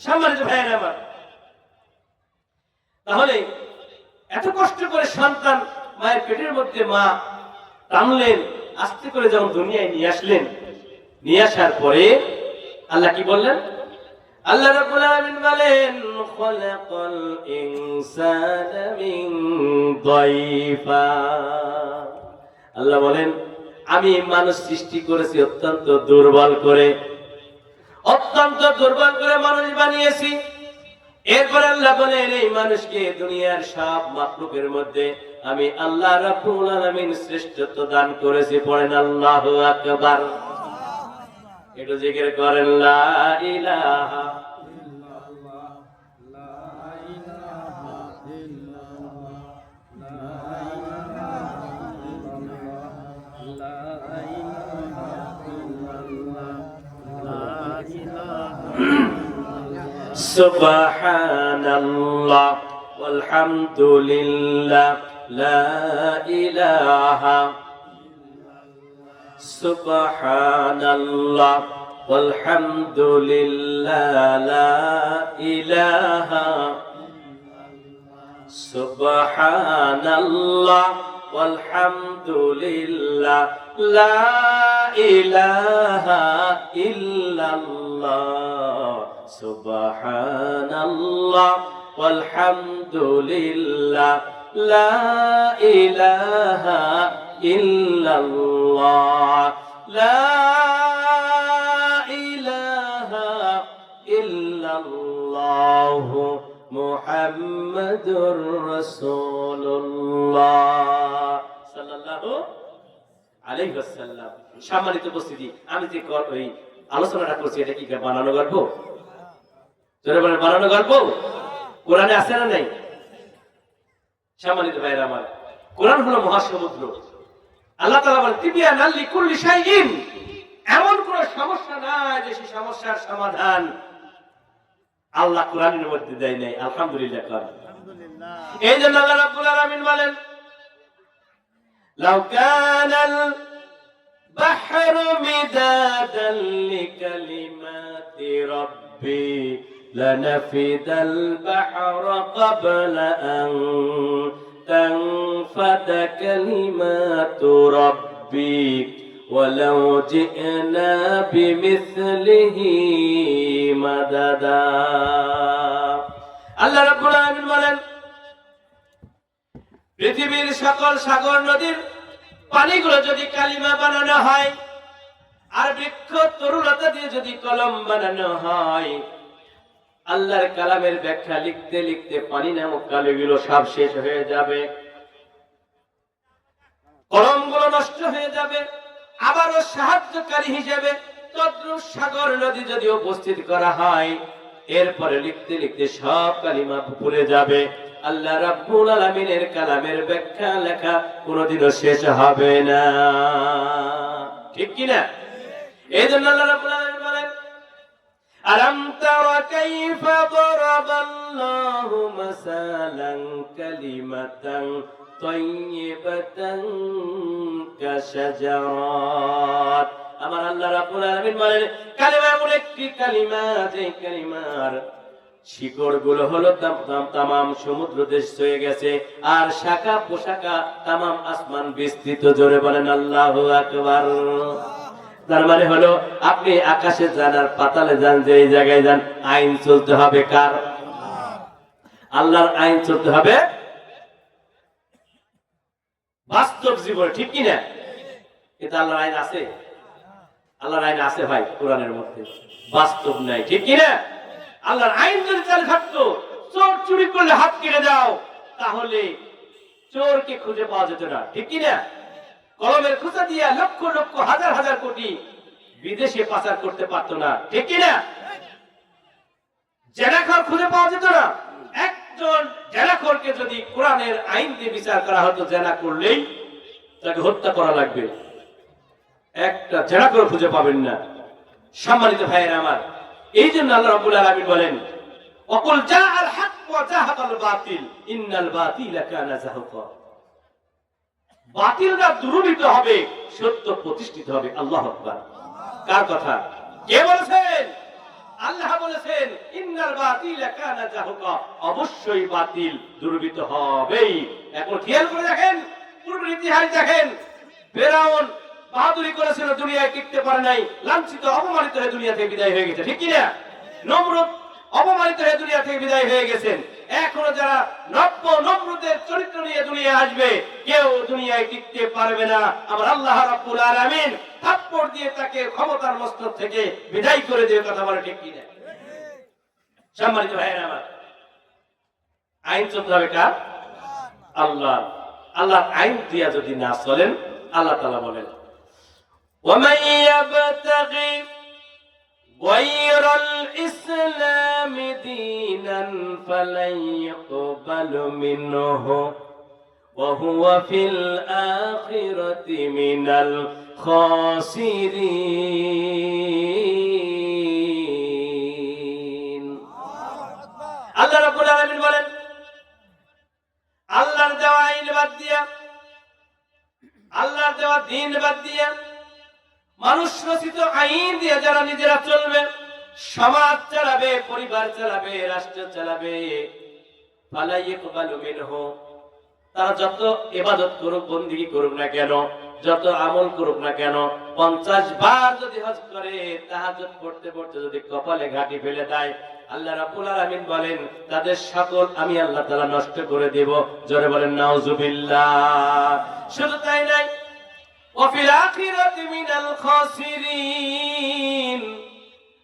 সম্মানিত ভাইয়েরা আমার, তাহলে এত কষ্ট করে সন্তান মায়ের পেটের মধ্যে মা টানলেন, আস্তে করে যখন দুনিয়ায় নিয়ে আসলেন, নিয়ে আসার পরে আল্লাহ কি বললেন? আল্লাহ রাব্বুল আলামিন বলেন খলাকাল ইনসানা মিন দাইফা। আল্লাহ বলেন আমি মানুষ সৃষ্টি করেছি অত্যন্ত দুর্বল করে, অত্যন্ত দুর্বল করে মানুষ বানিয়েছি। এরপর আল্লাহ বলেন এই মানুষকে দুনিয়ার সব মাখলুকের মধ্যে আমি আল্লাহ রাব্বুল আলামিন শ্রেষ্ঠত্ব দান করেছি। পড়েন আল্লাহু আকবার। একটু জিকির করেন লা ইলাহা ইল্লাল্লাহ, লা ইলাহা ইল্লাল্লাহ, লা ইলাহা ইল্লাল্লাহ, লা ইলাহা ইল্লাল্লাহ, লা ইলাহা ইল্লাল্লাহ। সুবহানাল্লাহ ওয়ালহামদুলিল্লাহ, লা ইলাহা সুবহানাল্লাহ ওয়ালহামদুলিল্লাহ, লা ইলাহা সুবহানাল্লাহ ওয়ালহামদুলিল্লাহ, লা ইলাহা ইল্লাল্লাহ, সুবহানাল্লাহ ওয়ালহামদুলিল্লাহ, লা ইলাহা ইল্লাল্লাহ, লা ইলাহা ইল্লাল্লাহ, মুহাম্মাদুর রাসূলুল্লাহ সাল্লাল্লাহু আলাইহি ওয়াসাল্লাম। সম্মানিত উপস্থিতি, আমি যে ওই আলোচনাটা করছি এটা কি বানানো গল্প? জোরে বলেন বানানো গল্প? কোরআনে আছে না নাই? সম্মানিত ভাইরা আমার, কোরআন হলো মহাসমুদ্র। আল্লাহ তাআলা বলেন তিবিয়ানাল লিকুল্লি শাইইন, এমন কোন সমস্যা নাই যে সেই সমস্যার সমাধান আল্লাহ কোরআনের মধ্যে দেয় নাই। আলহামদুলিল্লাহ। আলহামদুলিল্লাহ। এইজন্য আল্লাহ রাব্বুল আলামিন বলেন লাউ কানাল বাহরু মিদাদান লিকালিমাতি রাব্বি লানাফিদাল বাহরু ক্বাবলা আন تنفد كلمات ربي ولو جئنا بمثله مددا। আল্লাহ রাব্বুল আলামিন বলেন পৃথিবীর সকল সাগর নদীর পানিগুলো যদি কালিমা বানানো হয় আর বৃক্ষ তরুলতা দিয়ে যদি কলম বানানো হয়, আল্লাহর কালামের ব্যাখ্যা লিখতে লিখতে পানি নামক কালিগুলো সব শেষ হয়ে যাবে, কলমগুলো নষ্ট হয়ে যাবে। আবারও সাহায্যকারী হিসেবে তদ্রুপ সাগর নদী যদি উপস্থিত করা হয়, এরপরে লিখতে লিখতে সব কালিমা ভুলে যাবে। আল্লাহ রাব্বুল আলামিনের কালামের ব্যাখ্যা লেখা কোনোদিনও শেষ হবে না, ঠিক কি না? এইজন্য আল্লাহ রাব্বুল আলামিন বলেন ألم تر كيف ضرب الله مثلا كلمة طيبة كشجرات। আমার আল্লাহ রাব্বুল আলামিন বলেন কালিমা এমন একটি কালিমা যে কালিমার শিকড়গুলো হলো তামাম সমুদ্র দেশ হয়ে গেছে, আর শাখা পোশাখা তামাম আসমান বিস্তৃত। জোরে বলেন আল্লাহু আকবার। তার মানে হলো আপনি আকাশে যান আর পাতালে যান, যে এই জায়গায় যান, আইন চলতে হবে কার? আল্লাহর আইন চলতে হবে বাস্তব জীবনে, ঠিক কিনা? কিন্তু আল্লাহর আইন আছে, আল্লাহর আইন আছে ভাই কোরআনের মধ্যে, বাস্তব নাই, ঠিক কিনা? আল্লাহর আইন যদি চালু থাকতো, চোর চুরি করলে হাত কেটে দাও, তাহলে চোরকে খুঁজে পাওয়া যেত না, ঠিক কিনা? কলমের খোঁচা দিয়া লক্ষ লক্ষ হাজার হাজার কোটি বিদেশে পাচার করতে পারতো না, ঠিক কিনা? জেনাখোর খুঁজে পাওয়া যেত না। একজন জেনাখোরকে যদি কোরআনের আইন দিয়ে বিচার করা হতো, জেনা করলেই তাকে হত্যা করা লাগবে, একটা জেনাখোর খুঁজে পাবেন না। সম্মানিত ভাইয়েরা আমার, এই জন্য আল্লাহ রাব্বুল আলামিন বলেন ওয়াকুল জাআল হক ওয়া জাহাকাল বাতিল ইন্নাল বাতিলা কানা যাহুকা। বাতিলরা দূরীভূত হবে, সত্য প্রতিষ্ঠিত হবে। আল্লাহু আকবার। কার কথা? কে বলেছেন? আল্লাহ বলেছেন ইন্নাল বাতিলা কানা যাহুকা, অবশ্যই বাতিল দুর্বৃত্ত হবেই। এখন খেয়াল করে দেখেন, পূর্বের ইতিহাস দেখেন, ফিরআউন বাহাদুরি করেছিল, দুনিয়ায় টিকতে পারে নাই, লাঞ্ছিত অপমানিত হয়ে দুনিয়া থেকে বিদায় হয়ে গেছে, ঠিক কি না? নমরুদ অপমানিত হয়ে দুনিয়া থেকে বিদায় হয়ে গেছেন। এখনো যারা নব্য নমরুদের চরিত্র নিয়ে দুনিয়ায় আসবে, কেউ দুনিয়ায় টিকতে পারবে না। আমার আল্লাহ রাব্বুল আলামিন থাপ্পড় দিয়ে তাকে ক্ষমতার মস্তক থেকে বিদায় করে দিয়ে, কথা বলে ঠিক কি না? সম্মানিত ভাইয়েরা আমার, আইন চলতে হবে কার? আল্লাহ। আল্লাহর আইন দিয়া যদি না চলেন, আল্লাহ তাআলা বলেন ওয়ামান ইয়াবতাগি গায়রাল ইসলামি দীনান ফালান ইউকবালু মিনহু ওয়া হুয়া ফিল আখিরাতি মিনাল খাসিরিন। আল্লাহ রাব্বুল আলামিন বলেন, আল্লাহর দেওয়া আইন বাদ দিয়া, আল্লাহর দেওয়া দ্বীন বাদ দিয়া, মানুষ রচিত আইন দিয়ে যারা নিজেরা চলবে, সমাজ চালাবে, পরিবার চালাবে, রাষ্ট্র চালাবে, ফালা ইয়াকবালু মিনহু, তারা যত ইবাদত করুক, বন্দেগী করুক না কেন, যত আমল করুক না কেন, 50 বার যদি হজ করে, তাহাজ্জুদ পড়তে পড়তে যদি কপালে ঘাটি ফেলে দেয়, আল্লাহ রাব্বুল আলামিন বলেন তাদের সকল আমি আল্লাহ তাআলা নষ্ট করে দেব। জোরে বলেন নাউজুবিল্লাহ। শুধু তাই নাই, ওয়াফিল আখিরাতি মিনাল খাসিরিন,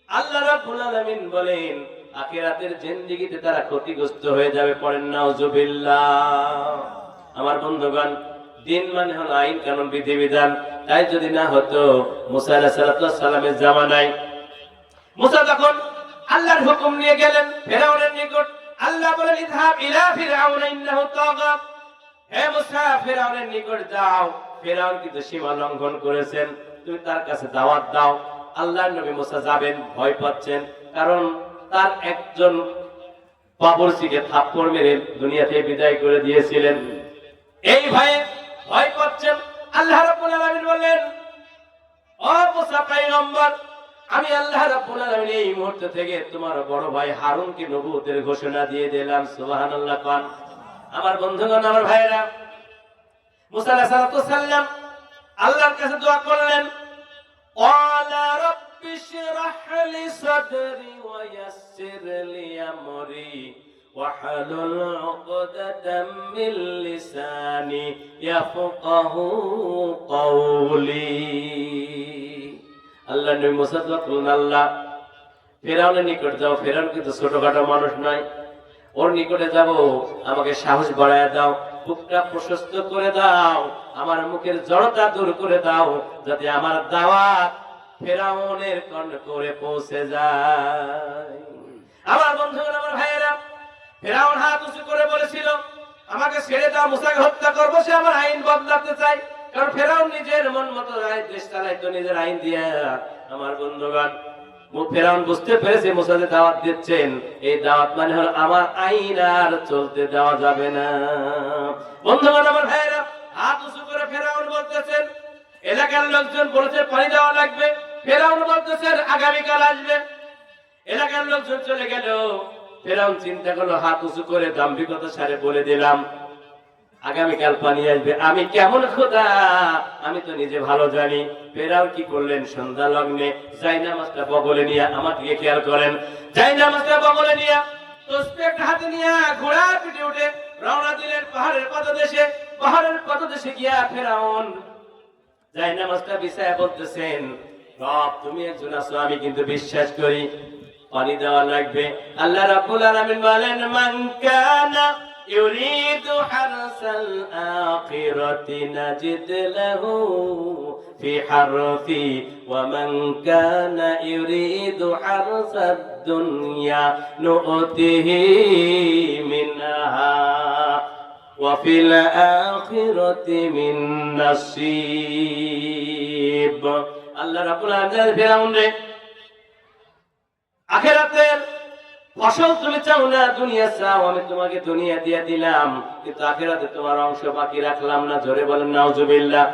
আল্লাহ রাব্বুল আলামিন বলেন আখিরাতের জিন্দেগিতে তারা ক্ষতিগ্রস্ত হয়ে যাবে। পড়েন নাউজুবিল্লাহ। আমার বন্ধুগণ, দিন মানে হলো আইন কানুন বিধিবিধান। তাই যদি না হতো, মুসা আলাইহিস সালামের জামানায় মুসা যখন আল্লাহর হুকুম নিয়ে গেলেন ফিরআউনের নিকট, আল্লাহ বলেন ইযহাব ইলা ফিরআউনা ইন্নাহু তাগা, হে মুসা ফিরআউনের নিকট যাও, ফিরআউন কিন্তু সীমা লঙ্ঘন করেছেন, তুমি তার কাছে দাওয়াত দাও। আল্লাহর নবী মুসা যাবেন, ভয় পাচ্ছেন, কারণ তার একজন বাবরচিকে থাপ্পড় মেরে দুনিয়া থেকে বিদায় করে দিয়েছিলেন। এই ভয়ে ভয় পাচ্ছেন। আল্লাহ রাব্বুল আলামিন বললেন, ও মুসা পয়গম্বর, আমি আল্লাহ রাব্বুল আলামিন এই মুহূর্ত থেকে তোমার বড় ভাই হারুনকে নবুয়তের ঘোষণা দিয়ে দিলাম। সুবহানাল্লাহ। কোন আমার বন্ধুগণ, আমার ভাইরা, মুসা আলাইহিস সালাম আল্লাহর কাছে দোয়া করলেন, ক্বালা রাব্বি শরহ লি সাদরি ওয়া ইয়াসসির লি আমরি ওয়াহলুল উকদাতাম মিন লিসানি ইয়াফকাহু কওলি। আল্লাহ নবী মুসা দোয়া করলেন, আল্লাহ ফিরআউনের নিকট যাও, ফিরআউন কিন্তু ছোটখাটো মানুষ নয়, ওর নিকটে যাব, আমাকে সাহস বাড়ায় দাও, বুকটা প্রশস্ত করে দাও, আমার মুখের জড়তা দূর করে দাও, যাতে আমার দাওয়াত ফিরআউনের কর্ণ করে পৌঁছে যায়। আমার বন্ধুগণ, আমার ভাইয়েরা, ফিরআউন হাত উঁচু করে বলেছিল, আমাকে ছেড়ে দাও, মুসাকে হত্যা করবো। সে আমার আইন বদলাতে চাই, কারণ ফিরআউন নিজের মন মতো দেশ চালাইতো নিজের আইন দিয়ে। আমার বন্ধুগণ, ফিরআউন বুঝতে পেরেছে মুসা যে দাওয়াত দিচ্ছেন, এই দাওয়াত মানে হলো আমার আইন আর চলতে দেওয়া যাবে না। বন্ধুগণ, আমার ভাইয়েরা, হাত উঁচু করে ফিরআউন বলতেছেন, এলাকার লোকজন বলেছে পানি দেওয়া লাগবে, ফিরআউন বলতেছেন আগামীকাল আসবে। এলাকার লোকজন চলে গেল। ফিরআউন চিন্তা করলো, হাত উঁচু করে দাম্ভিকতা সারে বলে দিলাম আগামীকাল পানি আসবে, আমি কেমন খোদা, আমি তো নিজে ভালো জানি। ফিরআউন কি করলেন, সন্ধ্যা লগ্নে জায়নামাজটা বগলে নিয়ে, আমার দিকে খেয়াল করেন, জায়নামাজটা বগলে নিয়ে, তসবিহ একটা হাতে নিয়ে ঘোড়ার পিঠে উঠে রওনা দিলেন পাহাড়ের পাদদেশে। পাহাড়ের পাদদেশে গিয়া ফিরআউন জায়নামাজটা বিছায়া বলতেছেন, রব তুমি একজন আছো, আমি কিন্তু বিশ্বাস করি, পানি দেওয়া লাগবে। আল্লাহ রাব্বুল আলামিন বলেন, মান কানা ইউরিদু হারসাল আখিরাতি নাজিদ লাহু ফি হারফি ওয়া মান কানা ইউরিদু হারসাদ দুনিয়া নু'তিহি মিনহা ওয়া ফিল আখিরাতি মিন নাসিব। আল্লাহ রাব্বুল আলামিন ফিরআউন রে, আখিরাতের ফসল তুমি চাও না, দুনিয়া চাও, আমি তোমাকে দুনিয়া দিয়ে দিলাম, কিন্তু আখিরাতে তোমার অংশ বাকি রাখলাম না। জোরে বলেন নাউজুবিল্লাহ।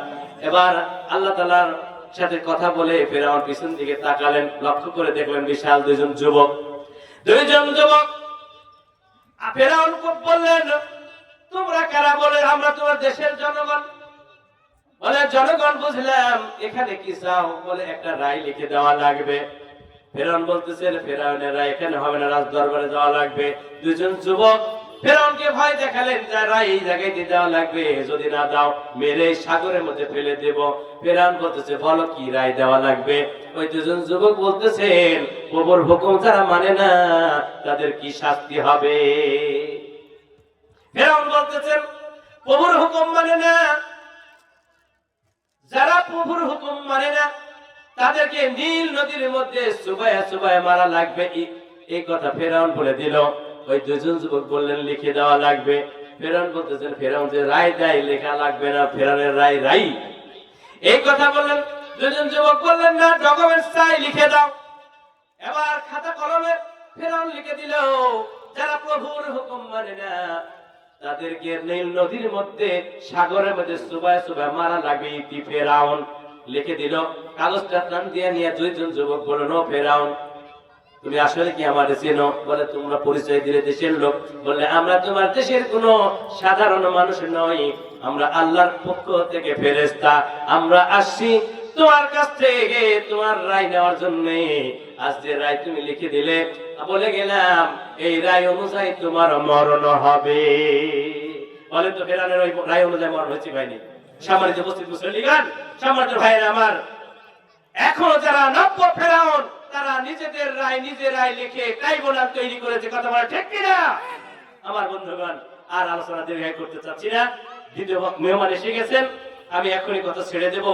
এবার আল্লাহ তাআলার সাথে কথা বলে ফেরাউন পিছন দিকে তাকালেন, লক্ষ্য করে দেখলেন বিশাল দুইজন যুবক। ফেরাউন বললেন, তোমরা কারা? বলে, আমরা তোমার দেশের জনগণ। বলে, জনগণ বুঝলাম, এখানে কি চাও? বলে, একটা রায় লিখে দেওয়া লাগবে। ফেরাউন বলতেছেন, ফেরাউনের রায় এখানে হবে না, রাজ দরবারে যাওয়া লাগবে। দুজন যুবক ফেরাউনকে ভয় দেখালেন, যা রায় এই জায়গায় দিয়ে দেওয়া লাগবে, যদি না দাও মেরে সাগরের মধ্যে ফেলে দেব। ফেরাউন বলতেছে, বলো কি রায় দেওয়া লাগবে? ওই দুজন যুবক বলতেছেন, প্রভুর হুকুম যারা মানে না তাদের কি শাস্তি হবে? ফেরাউন বলতেছেন, প্রভুর হুকুম মানে না, যারা প্রভুর হুকুম মানে না তাদেরকে নীল নদীর মধ্যে চুবায়া চুবায়া মারা লাগবে। এই কথা ফেরাউন বলে দিল। ওই দুজন যুবক বললেন, লিখে দেওয়া লাগবে। ফেরাউন বলতেছেন, ফেরাউন যে রায় দেয় লেখা লাগবে না, ফেরাউনের রায় রাই। এই কথা বললেন। দুজন যুবক বললেন, না, ডকুমেন্টস চাই, লিখে দাও। এবার খাতা কলমে ফেরাউন লিখে দিল, যারা প্রভুর হুকুম মানে না তাদেরকে নীল নদীর মধ্যে সাগরের মধ্যে চুবায় চুবায় মারা লাগবে। ইতি ফেরাউন লিখে দিল। কাগজটা টান দিয়ে নিয়ে দুইজন যুবক বলল, ফেরাউন তুমি আসলে কি আমাদের চেনো? বলে, তোমরা পরিচয় দিলে দেশের লোক। বলে, আমরা তোমার দেশের কোন সাধারণ মানুষ নই, আমরা আল্লাহর পক্ষ থেকে ফেরেশতা। আমরা আসছি তোমার কাছ থেকে তোমার রায় নেওয়ার জন্য। আজ যে রায় তুমি লিখে দিলে, বলে গেলাম এই রায় অনুযায়ী তোমার মরণ হবে। বলে, তো ফেরাউনের ওই রায় অনুযায়ী মরণ হয়েছে ভাইনি? সম্মানিত উপস্থিত মুসলিম, সম্মানিত ভাইয়েরা আমার, এখনো যারা নব্য ফেরাউন তারা নিজেদের রায় নিজেরাই লিখে ট্রাইব্যুনাল তৈরি করেছে। কথা বলা ঠিক কিনা? আমার বন্ধুগণ, আর আলোচনা দীর্ঘায়িত করতে চাচ্ছি না। দ্বিতীয় মেহমান এসে গেছেন, আমি এখনই কথা ছেড়ে দেব।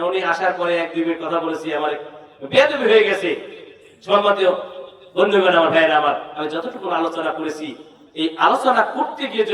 উনি আসার পরে 1-2 মিনিট কথা বলেছি, আমার বেয়াদবি হয়ে গেছে। সম্মানিত বন্ধুগণ, আমার ভাইয়েরা আমার, আমি যতটুকু আলোচনা করেছি, এই আলোচনা করতে গিয়ে